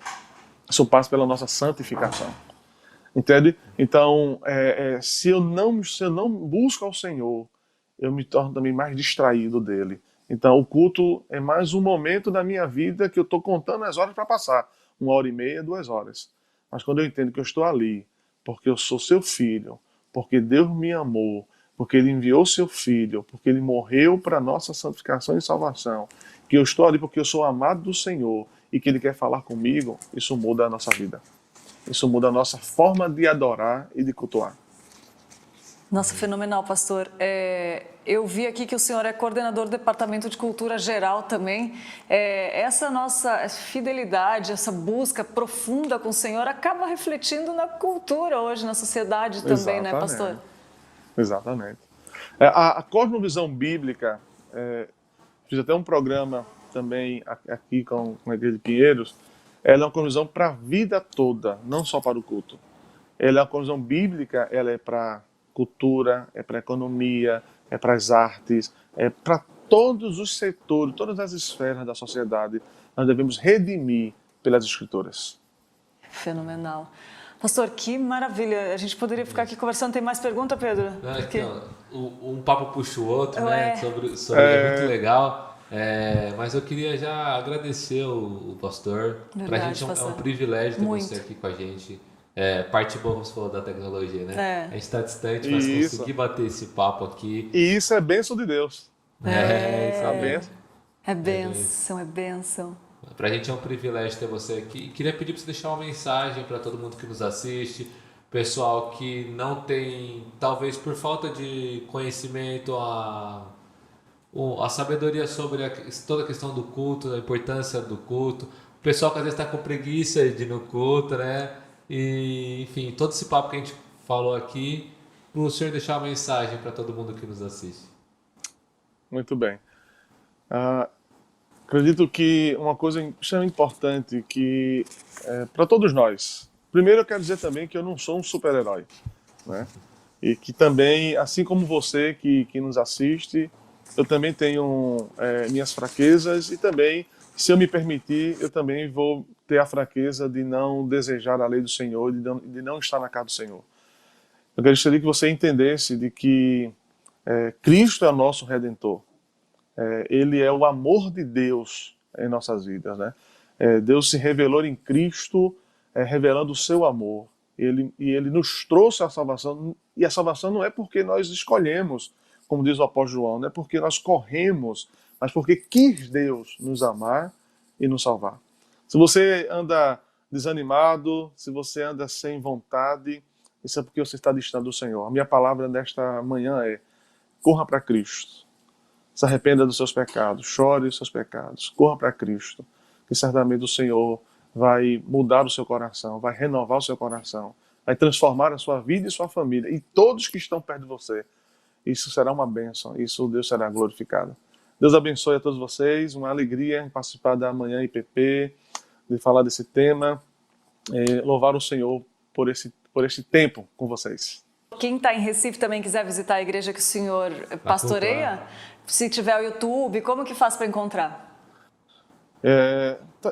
Isso passa pela nossa santificação. Entende? Então, se eu não busco ao Senhor, eu me torno também mais distraído dele. Então, o culto é mais um momento da minha vida que eu estou contando as horas para passar. 1h30, 2 horas. Mas quando eu entendo que eu estou ali, porque eu sou seu filho, porque Deus me amou, porque Ele enviou seu Filho, porque Ele morreu para a nossa santificação e salvação, que eu estou ali porque eu sou amado do Senhor e que Ele quer falar comigo, isso muda a nossa vida. Isso muda a nossa forma de adorar e de cultuar. Nossa, fenomenal, pastor. Eu vi aqui que o senhor é coordenador do Departamento de Cultura Geral também. Essa nossa fidelidade, essa busca profunda com o Senhor acaba refletindo na cultura hoje, na sociedade também, Exatamente. né, pastor? Exatamente. A cosmovisão bíblica, fiz até um programa também aqui com a Igreja de Pinheiros, ela é uma cosmovisão para a vida toda, não só para o culto. Ela é uma cosmovisão bíblica, ela é para cultura, é para economia, é para as artes, é para todos os setores, todas as esferas da sociedade. Nós devemos redimir pelas Escrituras. Fenomenal. Pastor, que maravilha. A gente poderia ficar aqui conversando. Tem mais pergunta, Pedro? Um papo puxa o outro, né? Sobre é muito legal. Mas eu queria já agradecer o pastor. Para a gente é um privilégio ter você aqui com a gente. Parte boa, como você falou, da tecnologia, né? A gente está distante, mas conseguir bater esse papo aqui. E isso é bênção de Deus. É bênção, é bênção. Para a gente é um privilégio ter você aqui. E queria pedir para você deixar uma mensagem para todo mundo que nos assiste, pessoal que não tem, talvez por falta de conhecimento, a sabedoria sobre toda a questão do culto, a importância do culto, o pessoal que às vezes está com preguiça de ir no culto, né? E, enfim, todo esse papo que a gente falou aqui, para o senhor deixar uma mensagem para todo mundo que nos assiste. Muito bem. Acredito que uma coisa extremamente importante que para todos nós. Primeiro, eu quero dizer também que eu não sou um super-herói, né? E que também, assim como você que nos assiste, eu também tenho minhas fraquezas e também, se eu me permitir, eu também vou ter a fraqueza de não desejar a lei do Senhor, de não estar na casa do Senhor. Eu gostaria que você entendesse de que Cristo é o nosso Redentor. Ele é o amor de Deus em nossas vidas, né? Deus se revelou em Cristo, revelando o seu amor. Ele nos trouxe a salvação, e a salvação não é porque nós escolhemos, como diz o apóstolo João, não é porque nós corremos, mas porque quis Deus nos amar e nos salvar. Se você anda desanimado, se você anda sem vontade, isso é porque você está distante do Senhor. A minha palavra nesta manhã é: corra para Cristo. Se arrependa dos seus pecados, chore os seus pecados, corra para Cristo, que certamente o Senhor vai mudar o seu coração, vai renovar o seu coração, vai transformar a sua vida e sua família, e todos que estão perto de você. Isso será uma bênção, isso Deus será glorificado. Deus abençoe a todos vocês, uma alegria em participar da Manhã IPP, de falar desse tema, louvar o Senhor por este tempo com vocês. Quem está em Recife também quiser visitar a igreja que o senhor pastoreia, se tiver o YouTube, como que faz para encontrar?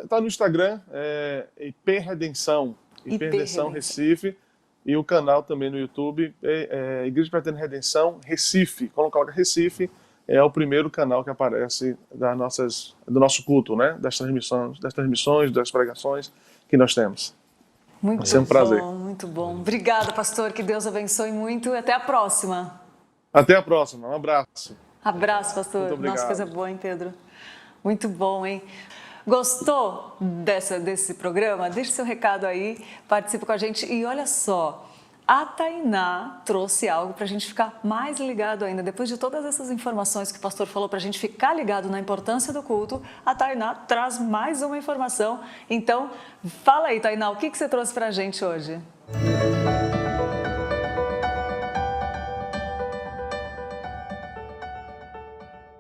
Tá no Instagram, IP Redenção Recife, e o canal também no YouTube, Igreja Presbiteriana Redenção Recife. Quando coloca Recife, é o primeiro canal que aparece do nosso culto, né? Das transmissões, das pregações que nós temos. Muito bom, um prazer. Muito bom. Obrigada, pastor, que Deus abençoe muito e até a próxima. Até a próxima, um abraço. Abraço, pastor. Muito obrigado. Nossa, coisa boa, hein, Pedro? Muito bom, hein? Gostou desse programa? Deixe seu recado aí, participe com a gente. E olha só, a Tainá trouxe algo para a gente ficar mais ligado ainda. Depois de todas essas informações que o pastor falou para a gente ficar ligado na importância do culto, a Tainá traz mais uma informação. Então, fala aí, Tainá, o que você trouxe para a gente hoje?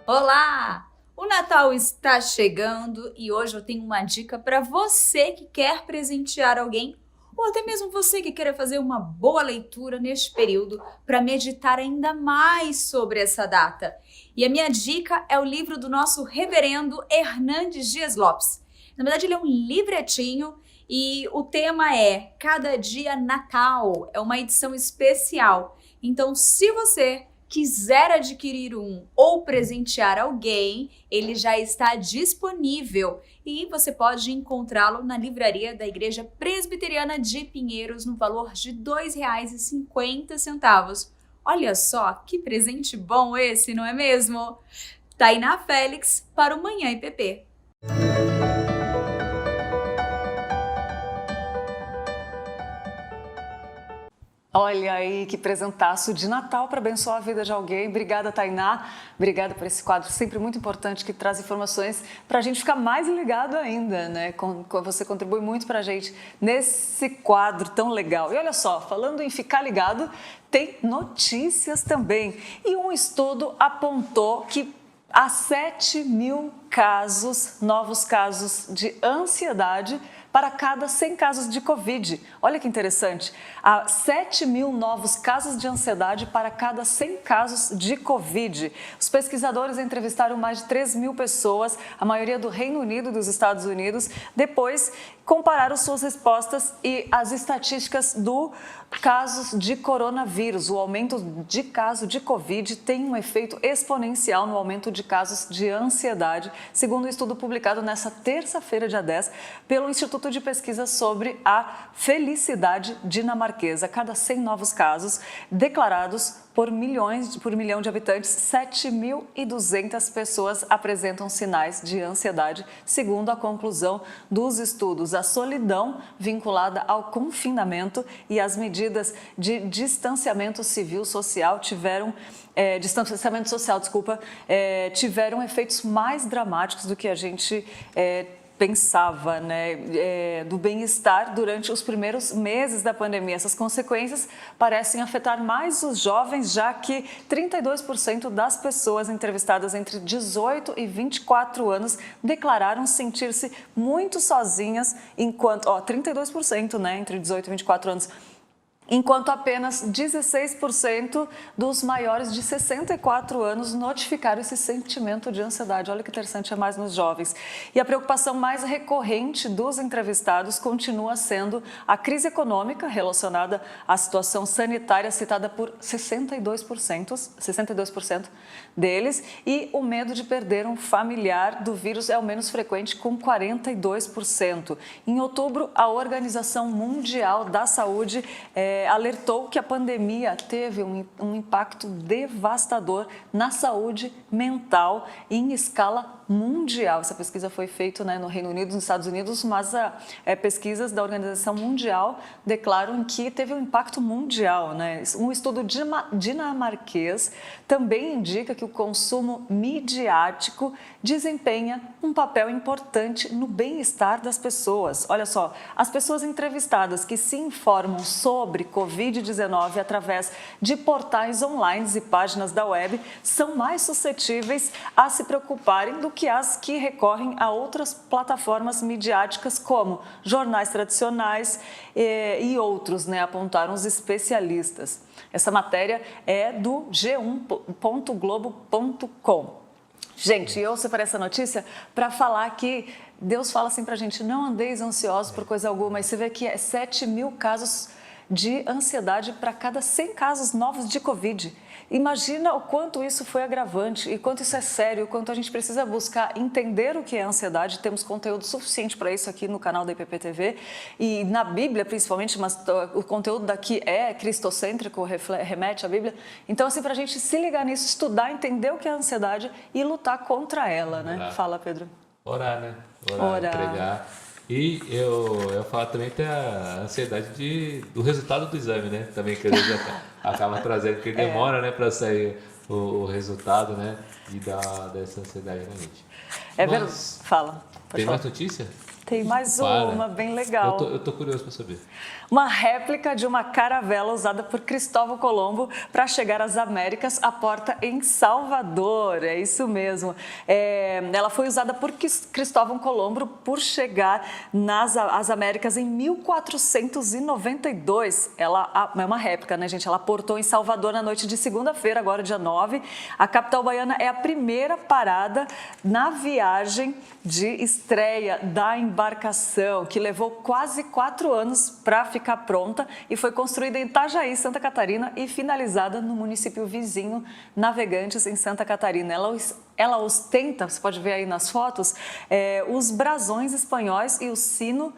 Olá! O Natal está chegando e hoje eu tenho uma dica para você que quer presentear alguém ou até mesmo você que queira fazer uma boa leitura neste período para meditar ainda mais sobre essa data. E a minha dica é o livro do nosso reverendo Hernandes Dias Lopes. Na verdade, ele é um livretinho e o tema é Cada Dia Natal. É uma edição especial. Então, se você quiser adquirir um ou presentear alguém, ele já está disponível e você pode encontrá-lo na livraria da Igreja Presbiteriana de Pinheiros no valor de R$ 2,50. Olha só, que presente bom esse, não é mesmo? Tainá Félix para o Manhã IPP. Olha aí que presentaço de Natal para abençoar a vida de alguém. Obrigada, Tainá. Obrigada por esse quadro sempre muito importante que traz informações para a gente ficar mais ligado ainda, né? Você contribui muito para a gente nesse quadro tão legal. E olha só, falando em ficar ligado, tem notícias também. E um estudo apontou que há 7 mil novos casos de ansiedade para cada 100 casos de Covid. Olha que interessante, há 7 mil novos casos de ansiedade para cada 100 casos de Covid. Os pesquisadores entrevistaram mais de 3 mil pessoas, a maioria do Reino Unido e dos Estados Unidos, depois compararam suas respostas e as estatísticas do casos de coronavírus. O aumento de casos de Covid tem um efeito exponencial no aumento de casos de ansiedade, segundo um estudo publicado nesta terça-feira, dia 10, pelo Instituto de Pesquisa sobre a Felicidade Dinamarquesa. Cada 100 novos casos declarados por milhão de habitantes, 7.200 pessoas apresentam sinais de ansiedade, segundo a conclusão dos estudos. A solidão vinculada ao confinamento e as medidas de distanciamento social tiveram efeitos mais dramáticos do que a gente pensava, né, do bem-estar durante os primeiros meses da pandemia. Essas consequências parecem afetar mais os jovens, já que 32% das pessoas entrevistadas entre 18 e 24 anos declararam sentir-se muito sozinhas, enquanto 32%, né, entre 18 e 24 anos, enquanto apenas 16% dos maiores de 64 anos notificaram esse sentimento de ansiedade. Olha que interessante, é mais nos jovens. E a preocupação mais recorrente dos entrevistados continua sendo a crise econômica relacionada à situação sanitária, citada por 62% deles, e o medo de perder um familiar do vírus é o menos frequente, com 42%. Em outubro, a Organização Mundial da Saúde alertou que a pandemia teve um impacto devastador na saúde mental em escala mundial. Essa pesquisa foi feita, né, no Reino Unido, nos Estados Unidos, mas pesquisas da Organização Mundial declaram que teve um impacto mundial, né? Um estudo dinamarquês também indica que o consumo midiático desempenha um papel importante no bem-estar das pessoas. Olha só, as pessoas entrevistadas que se informam sobre Covid-19 através de portais online e páginas da web são mais suscetíveis a se preocuparem do que as que recorrem a outras plataformas midiáticas como jornais tradicionais e outros, né, apontaram os especialistas. Essa matéria é do g1.globo.com. Gente, eu separei essa notícia para falar que Deus fala assim para a gente, não andeis ansiosos por coisa alguma. E você vê que 7.000 casos de ansiedade para cada 100 casos novos de Covid. Imagina o quanto isso foi agravante e quanto isso é sério, o quanto a gente precisa buscar entender o que é ansiedade. Temos conteúdo suficiente para isso aqui no canal da IPP-TV e na Bíblia principalmente, mas o conteúdo daqui é cristocêntrico, remete à Bíblia. Então, assim, para a gente se ligar nisso, estudar, entender o que é ansiedade e lutar contra ela, né? Orar. Fala, Pedro. Orar, né? Orar. Entregar. E eu falo também tem a ansiedade do resultado do exame, né? Também que às vezes acaba trazendo, porque demora, né, para sair o resultado, né? E dá dessa ansiedade na gente. Verdade. Fala. Tem mais notícia? Tem mais uma bem legal. Eu tô curioso para saber. Uma réplica de uma caravela usada por Cristóvão Colombo para chegar às Américas, aporta em Salvador. É isso mesmo. Ela foi usada por Cristóvão Colombo por chegar às Américas em 1492. Ela é uma réplica, né, gente? Ela aportou em Salvador na noite de segunda-feira, agora dia 9. A capital baiana é a primeira parada na viagem de estreia da embarcação, que levou quase 4 anos para ficar pronta e foi construída em Itajaí, Santa Catarina e finalizada no município vizinho Navegantes, em Santa Catarina. Ela ostenta, você pode ver aí nas fotos, os brasões espanhóis e o sino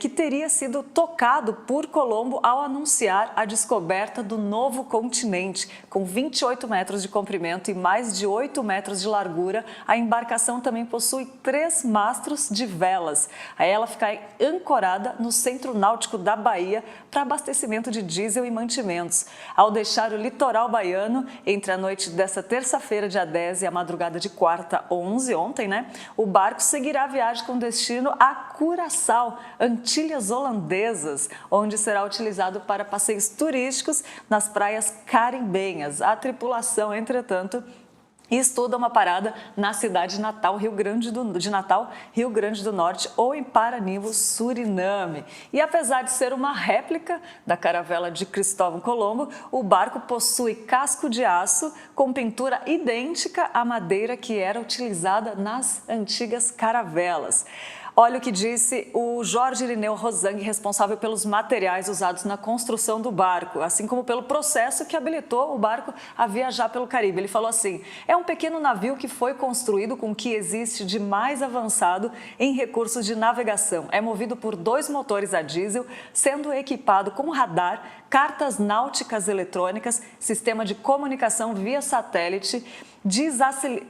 que teria sido tocado por Colombo ao anunciar a descoberta do novo continente. Com 28 metros de comprimento e mais de 8 metros de largura, a embarcação também possui 3 mastros de velas. Aí ela fica ancorada no centro náutico da Bahia para abastecimento de diesel e mantimentos. Ao deixar o litoral baiano, entre a noite dessa terça-feira, dia 10, e a madrugada de quarta, 11, ontem, né? O barco seguirá a viagem com destino a Curaçao, Antilhas Holandesas, onde será utilizado para passeios turísticos nas praias carimbenhas. A tripulação, entretanto, estuda uma parada na cidade de Natal, Rio Grande do Norte, ou em Paranimbo, Suriname. E apesar de ser uma réplica da caravela de Cristóvão Colombo, o barco possui casco de aço com pintura idêntica à madeira que era utilizada nas antigas caravelas. Olha o que disse o Jorge Irineu Rosangue, responsável pelos materiais usados na construção do barco, assim como pelo processo que habilitou o barco a viajar pelo Caribe. Ele falou assim, é um pequeno navio que foi construído com o que existe de mais avançado em recursos de navegação. É movido por 2 motores a diesel, sendo equipado com radar, cartas náuticas eletrônicas, sistema de comunicação via satélite,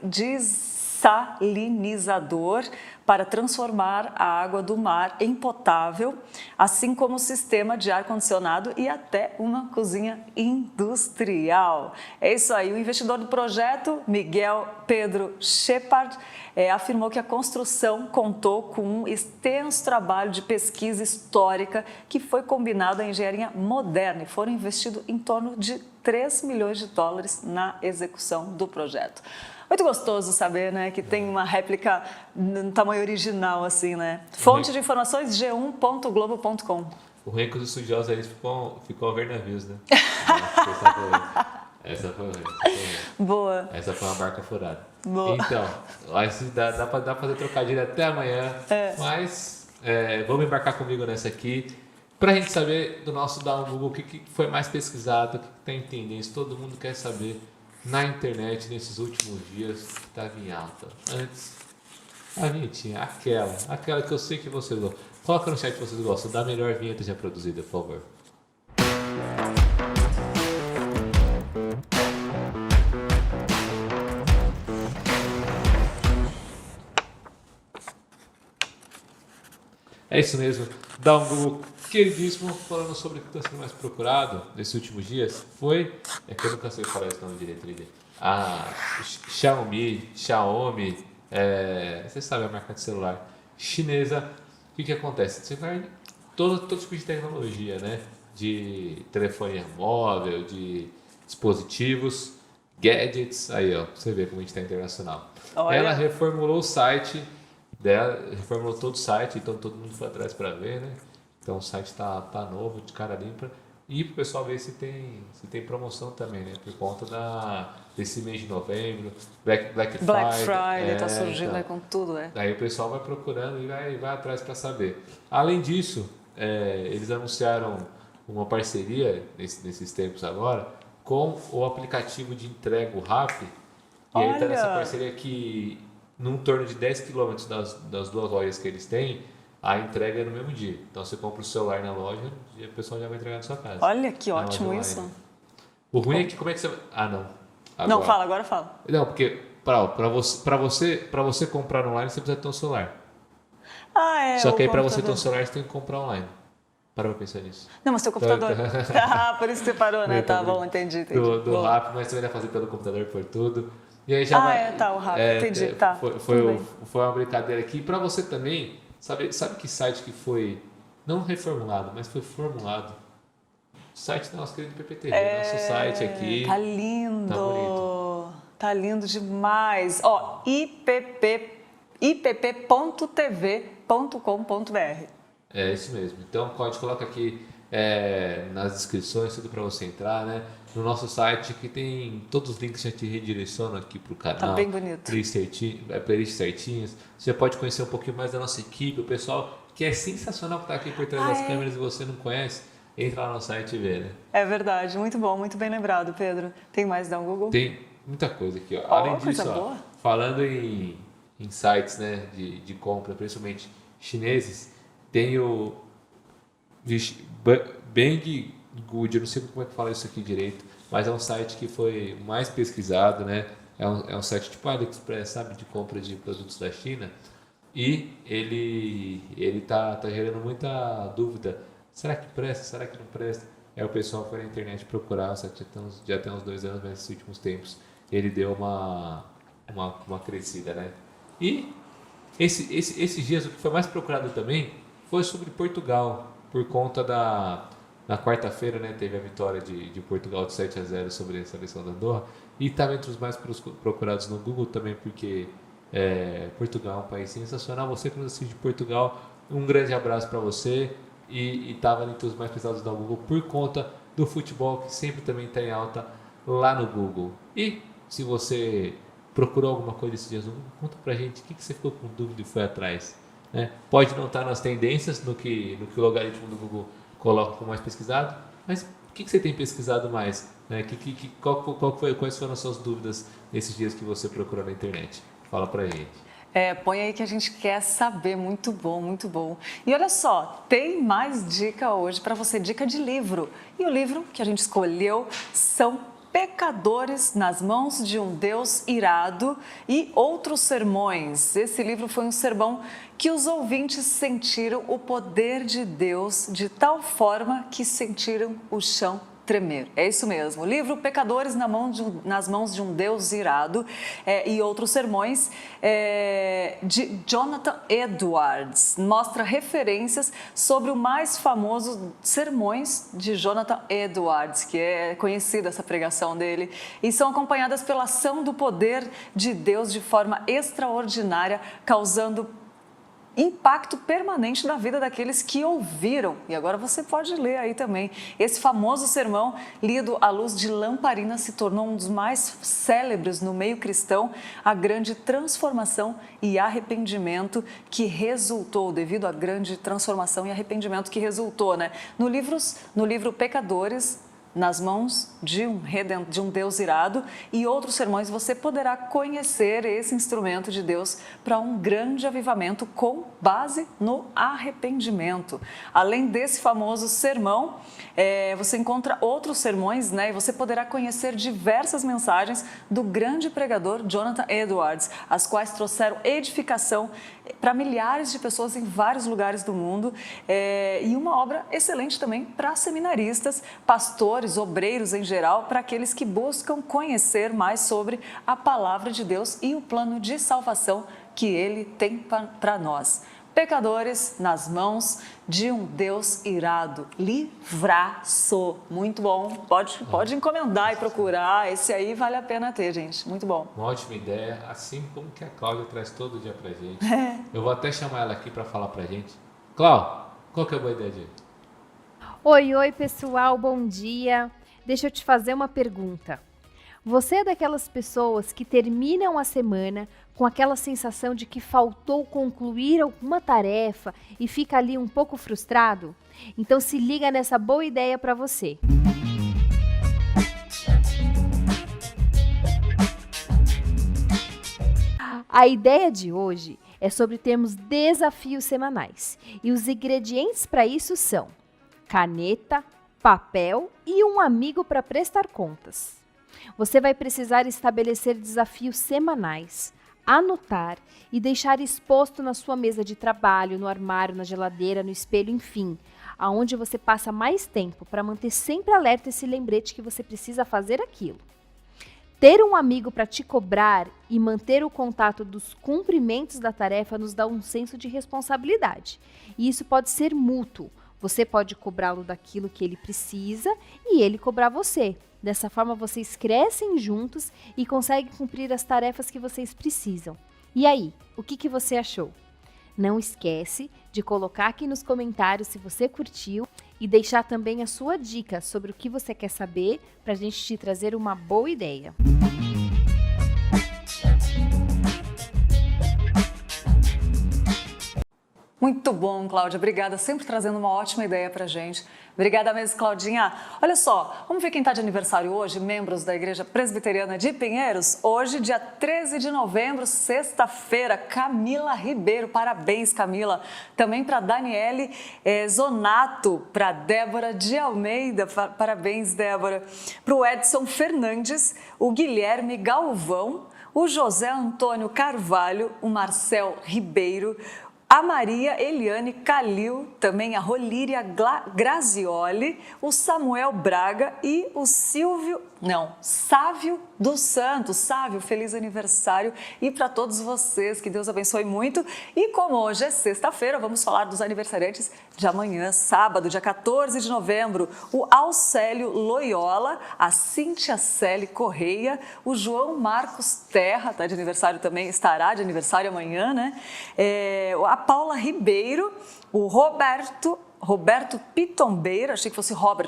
desalinizador para transformar a água do mar em potável, assim como sistema de ar-condicionado e até uma cozinha industrial. É isso aí, o investidor do projeto, Miguel Pedro Shepard, afirmou que a construção contou com um extenso trabalho de pesquisa histórica que foi combinado à engenharia moderna e foram investidos em torno de 3 milhões de dólares na execução do projeto. Muito gostoso saber, né, que tem uma réplica no tamanho original, assim, né? Fonte de informações, g1.globo.com. O ruim é que os estudiosos eles ficam a ver navios, né? Essa foi Boa. Essa foi uma barca furada. Boa. Então, dá pra fazer trocadilho até amanhã, mas vamos embarcar comigo nessa aqui. Pra gente saber do nosso Dá um Google, o que foi mais pesquisado, o que tem em tendência, todo mundo quer saber na internet nesses últimos dias que estava em alta. Antes, a vinhetinha, aquela que eu sei que vocês gostam. Coloca no chat se vocês gostam da melhor vinheta já produzida, por favor. É isso mesmo. Dá um Google queridíssimo falando sobre o que está sendo mais procurado nesses últimos dias. É que eu nunca sei falar esse nome direito. A Xiaomi, você sabe a marca de celular chinesa. O que acontece? Você vai todo tipo de tecnologia, né? De telefonia móvel, de dispositivos, gadgets. Aí, ó, você vê como a gente está internacional. Olha. Ela reformulou o site dela, reformulou todo o site, então todo mundo foi atrás para ver, né? Então o site tá novo, de cara limpa. E pro pessoal ver se tem promoção também, né? Por conta desse mês de novembro, Black Friday tá surgindo então, aí com tudo, né? Daí o pessoal vai procurando e vai atrás para saber. Além disso, eles anunciaram uma parceria nesses tempos agora com o aplicativo de entrega, o Rappi. E aí tá nessa parceria que, num torno de 10 km das duas lojas que eles têm, a entrega é no mesmo dia. Então você compra o celular na loja e a pessoa já vai entregar na sua casa. Olha que ótimo isso. O ruim é que como é que você... Ah, não. Não, agora fala. Não, porque para você comprar online você precisa ter um celular. Só que aí para você ter um celular você tem que comprar online. Para pra pensar nisso. Não, mas seu computador. Por isso que você parou, né? Tá bom, entendi. Do Rappi, mas você vai fazer pelo computador por tudo. E aí já o Rappi, entendi. Tá. Foi uma brincadeira aqui. E para você também, sabe que site que foi não reformulado, mas foi formulado? O site do nosso querido PPTV, nosso site aqui. Tá lindo. Tá bonito. Tá lindo demais. Ó, ipp.tv.com.br. É isso mesmo. Então, a gente coloca aqui nas descrições tudo para você entrar, né? No nosso site que tem todos os links que já te redirecionam aqui para o canal. Tá bem bonito. Playlists certinhas. Você pode conhecer um pouquinho mais da nossa equipe, o pessoal que é sensacional que está aqui por trás das câmeras e você não conhece. Entra lá no site e vê, né? É verdade, muito bom, muito bem lembrado, Pedro. Tem mais da Google? Tem muita coisa aqui, ó. Além disso, boa. Falando em sites, né, de compra, principalmente chineses, tem o Banggood, eu não sei como é que fala isso aqui direito, mas é um site que foi mais pesquisado, né? É um site tipo AliExpress, sabe, de compra de produtos da China. E ele tá gerando muita dúvida. Será que presta? Será que não presta? O pessoal foi na internet procurar, só que já tem uns 2 anos, mas nesses últimos tempos ele deu uma crescida, né? E esses dias o que foi mais procurado também foi sobre Portugal, por conta na quarta-feira, né, teve a vitória de Portugal de 7-0 sobre a seleção da Andorra, e estava entre os mais procurados no Google também, porque Portugal é um país sensacional. Você que nos assiste de Portugal, um grande abraço para você, e estava entre os mais pesquisados no Google por conta do futebol, que sempre também está em alta lá no Google. E se você procurou alguma coisa esses dias no Google, conta pra gente o que você ficou com dúvida e foi atrás. Né? Pode não estar nas tendências, no que o logaritmo do Google coloca como mais pesquisado, mas o que você tem pesquisado mais? Né? Quais foram as suas dúvidas nesses dias que você procurou na internet? Fala pra gente. Põe aí que a gente quer saber. Muito bom, muito bom. E olha só, tem mais dica hoje para você, dica de livro. E o livro que a gente escolheu são Pecadores nas Mãos de um Deus Irado e Outros Sermões. Esse livro foi um sermão que os ouvintes sentiram o poder de Deus de tal forma que sentiram o chão tremer. É isso mesmo. O livro Pecadores nas Mãos de um Deus Irado e Outros Sermões, de Jonathan Edwards, mostra referências sobre o mais famoso sermões de Jonathan Edwards, que é conhecida essa pregação dele, e são acompanhadas pela ação do poder de Deus de forma extraordinária, causando impacto permanente na vida daqueles que ouviram. E agora você pode ler aí também. Esse famoso sermão, lido à luz de lamparina, se tornou um dos mais célebres no meio cristão, a grande transformação e arrependimento que resultou, devido à grande transformação e arrependimento que resultou, né? No livro Pecadores nas Mãos de um Deus Irado e Outros Sermões, você poderá conhecer esse instrumento de Deus para um grande avivamento com base no arrependimento. Além desse famoso sermão, você encontra outros sermões, né? E você poderá conhecer diversas mensagens do grande pregador Jonathan Edwards, as quais trouxeram edificação para milhares de pessoas em vários lugares do mundo, e uma obra excelente também para seminaristas, pastores, obreiros em geral, para aqueles que buscam conhecer mais sobre a palavra de Deus e o plano de salvação que Ele tem para nós. Pecadores nas mãos de um Deus irado, livraço. Muito bom, pode encomendar e procurar, esse aí vale a pena ter, gente, muito bom. Uma ótima ideia, assim como que a Cláudia traz todo dia pra gente. Eu vou até chamar ela aqui para falar pra gente. Cláudia, qual que é a boa ideia de hoje? Oi, pessoal, bom dia. Deixa eu te fazer uma pergunta. Você é daquelas pessoas que terminam a semana com aquela sensação de que faltou concluir alguma tarefa e fica ali um pouco frustrado? Então se liga nessa boa ideia para você. A ideia de hoje é sobre termos desafios semanais. E os ingredientes para isso são caneta, papel e um amigo para prestar contas. Você vai precisar estabelecer desafios semanais, anotar e deixar exposto na sua mesa de trabalho, no armário, na geladeira, no espelho, enfim, aonde você passa mais tempo para manter sempre alerta esse lembrete que você precisa fazer aquilo. Ter um amigo para te cobrar e manter o contato dos cumprimentos da tarefa nos dá um senso de responsabilidade. E isso pode ser mútuo. Você pode cobrá-lo daquilo que ele precisa e ele cobrar você. Dessa forma, vocês crescem juntos e conseguem cumprir as tarefas que vocês precisam. E aí, o que você achou? Não esquece de colocar aqui nos comentários se você curtiu e deixar também a sua dica sobre o que você quer saber para a gente te trazer uma boa ideia. Muito bom, Cláudia. Obrigada, sempre trazendo uma ótima ideia pra gente. Obrigada mesmo, Claudinha. Olha só, vamos ver quem está de aniversário hoje, membros da Igreja Presbiteriana de Pinheiros. Hoje, dia 13 de novembro, sexta-feira, Camila Ribeiro. Parabéns, Camila. Também para Daniele Zonato, para Débora de Almeida. Parabéns, Débora. Para o Edson Fernandes, o Guilherme Galvão, o José Antônio Carvalho, o Marcel Ribeiro, a Maria Eliane Calil, também a Rolíria Grazioli, o Samuel Braga e o Sávio dos Santos. Sávio, feliz aniversário e para todos vocês, que Deus abençoe muito. E como hoje é sexta-feira, vamos falar dos aniversariantes de amanhã, sábado, dia 14 de novembro. O Alcélio Loyola, a Cíntia Celi Correia, o João Marcos Terra, tá de aniversário também, estará de aniversário amanhã, né? A Paula Ribeiro, o Roberto Pitombeira, achei que fosse Robert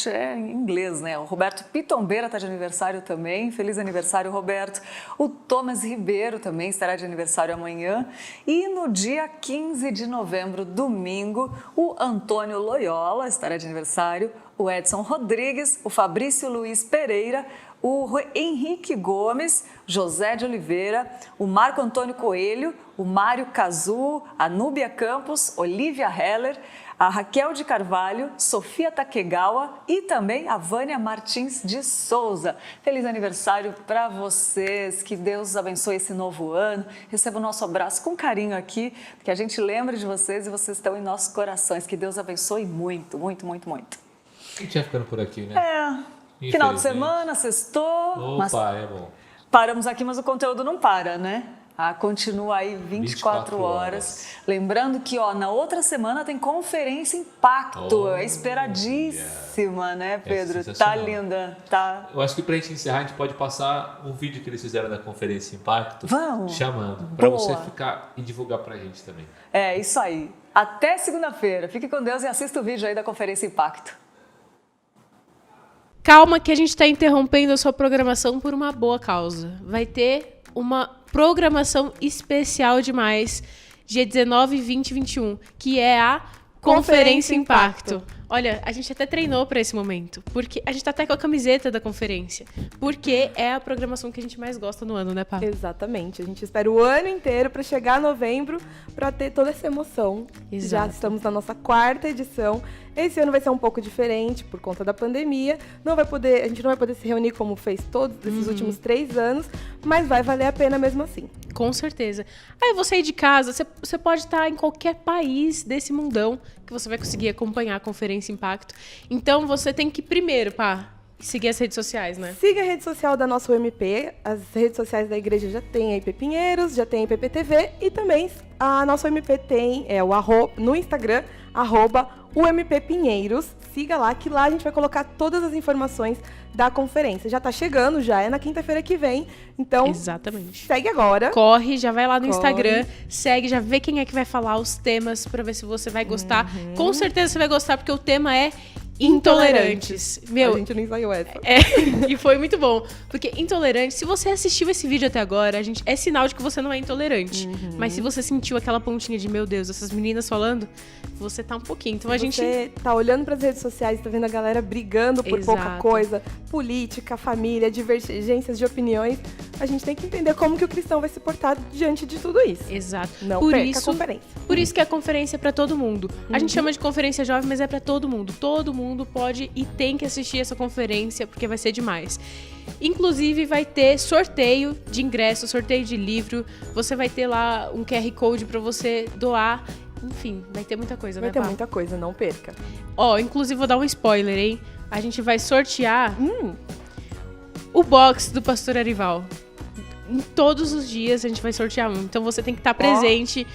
é em inglês, né? O Roberto Pitombeira está de aniversário também, feliz aniversário, Roberto. O Thomas Ribeiro também estará de aniversário amanhã. E no dia 15 de novembro, domingo, o Antônio Loyola estará de aniversário, o Edson Rodrigues, o Fabrício Luiz Pereira, o Henrique Gomes, José de Oliveira, o Marco Antônio Coelho, o Mário Cazu, a Núbia Campos, Olivia Heller, a Raquel de Carvalho, Sofia Takegawa e também a Vânia Martins de Souza. Feliz aniversário para vocês, que Deus abençoe esse novo ano. Receba o nosso abraço com carinho aqui, que a gente lembre de vocês e vocês estão em nossos corações. Que Deus abençoe muito, muito, muito, muito. A gente vai ficando por aqui, né? Final de semana, sextou. Opa, é bom. Paramos aqui, mas o conteúdo não para, né? Continua aí 24 horas. Lembrando que na outra semana tem Conferência Impacto. É esperadíssima, né, Pedro? Tá linda, tá? Eu acho que pra gente encerrar, a gente pode passar um vídeo que eles fizeram da Conferência Impacto. Vamos. Chamando. Pra você ficar e divulgar pra gente também. É, isso aí. Até segunda-feira. Fique com Deus e assista o vídeo aí da Conferência Impacto. Calma que a gente está interrompendo a sua programação por uma boa causa. Vai ter uma programação especial demais, dia 19, 20 e 21, que é a Conferência Impacto. Olha, a gente até treinou para esse momento, porque a gente tá até com a camiseta da conferência, porque é a programação que a gente mais gosta no ano, né, Pá? Exatamente. A gente espera o ano inteiro para chegar a novembro para ter toda essa emoção. Exato. Já estamos na nossa 4ª edição. Esse ano vai ser um pouco diferente por conta da pandemia. A gente não vai poder se reunir como fez todos esses últimos 3 anos, mas vai valer a pena mesmo assim. Com certeza. Aí você aí de casa, você pode estar em qualquer país desse mundão que você vai conseguir acompanhar a Conferência Impacto. Então você tem que primeiro, Pá, seguir as redes sociais, né? Siga a rede social da nossa UMP. As redes sociais da igreja já tem a IP Pinheiros, já tem a IPPTV e também a nossa UMP tem no Instagram, @UMPPinheiros. Siga lá, que lá a gente vai colocar todas as informações da conferência. Já tá chegando, já é na quinta-feira que vem. Então, Exatamente. segue agora. Corre, já vai lá no Corre. Instagram, segue, já vê quem é que vai falar os temas pra ver se você vai gostar. Com certeza você vai gostar, porque o tema é intolerantes. A gente não ensaiou essa. E foi muito bom. Porque intolerante, se você assistiu esse vídeo até agora, é sinal de que você não é intolerante. Mas se você sentiu aquela pontinha de, meu Deus, essas meninas falando, você tá um pouquinho. Então Você tá olhando pras redes sociais, tá vendo a galera brigando por pouca Exato. coisa, política, família, divergências de opiniões. A gente tem que entender como que o cristão vai se portar diante de tudo isso. Exato. Não por perca isso, a conferência. Por isso que a conferência é pra todo mundo. A gente chama de conferência jovem, mas é pra todo mundo. Todo mundo pode e tem que assistir essa conferência, porque vai ser demais. Inclusive, vai ter sorteio de ingresso, sorteio de livro. Você vai ter lá um QR Code pra você doar. Enfim, vai ter muita coisa, Vai né, ter Pá? muita coisa, não perca. Ó, inclusive vou dar um spoiler, hein? A gente vai sortear o box do Pastor Arival. Em todos os dias a gente vai sortear um. Então você tem que estar presente,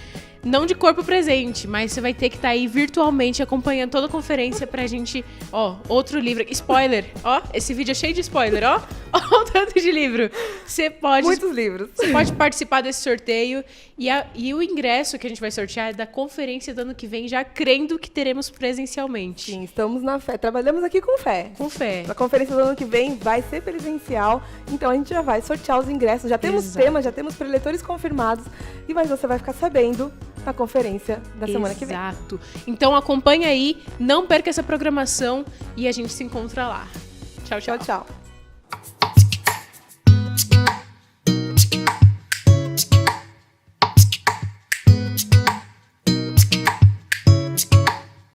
não de corpo presente, mas você vai ter que estar aí virtualmente acompanhando toda a conferência pra gente... Ó, outro livro. Spoiler, ó. Esse vídeo é cheio de spoiler, ó. Ó o tanto de livro. Você pode... Muitos livros. Você pode participar desse sorteio e o ingresso que a gente vai sortear é da conferência do ano que vem, já crendo que teremos presencialmente. Sim, estamos na fé. Trabalhamos aqui com fé. Com fé. A conferência do ano que vem vai ser presencial, então a gente já vai sortear os ingressos. Já temos Exato. temas, já temos preletores confirmados, mas você vai ficar sabendo na conferência da semana que vem. Exato. Então acompanha aí, não perca essa programação e a gente se encontra lá. Tchau, tchau. Tchau, tchau.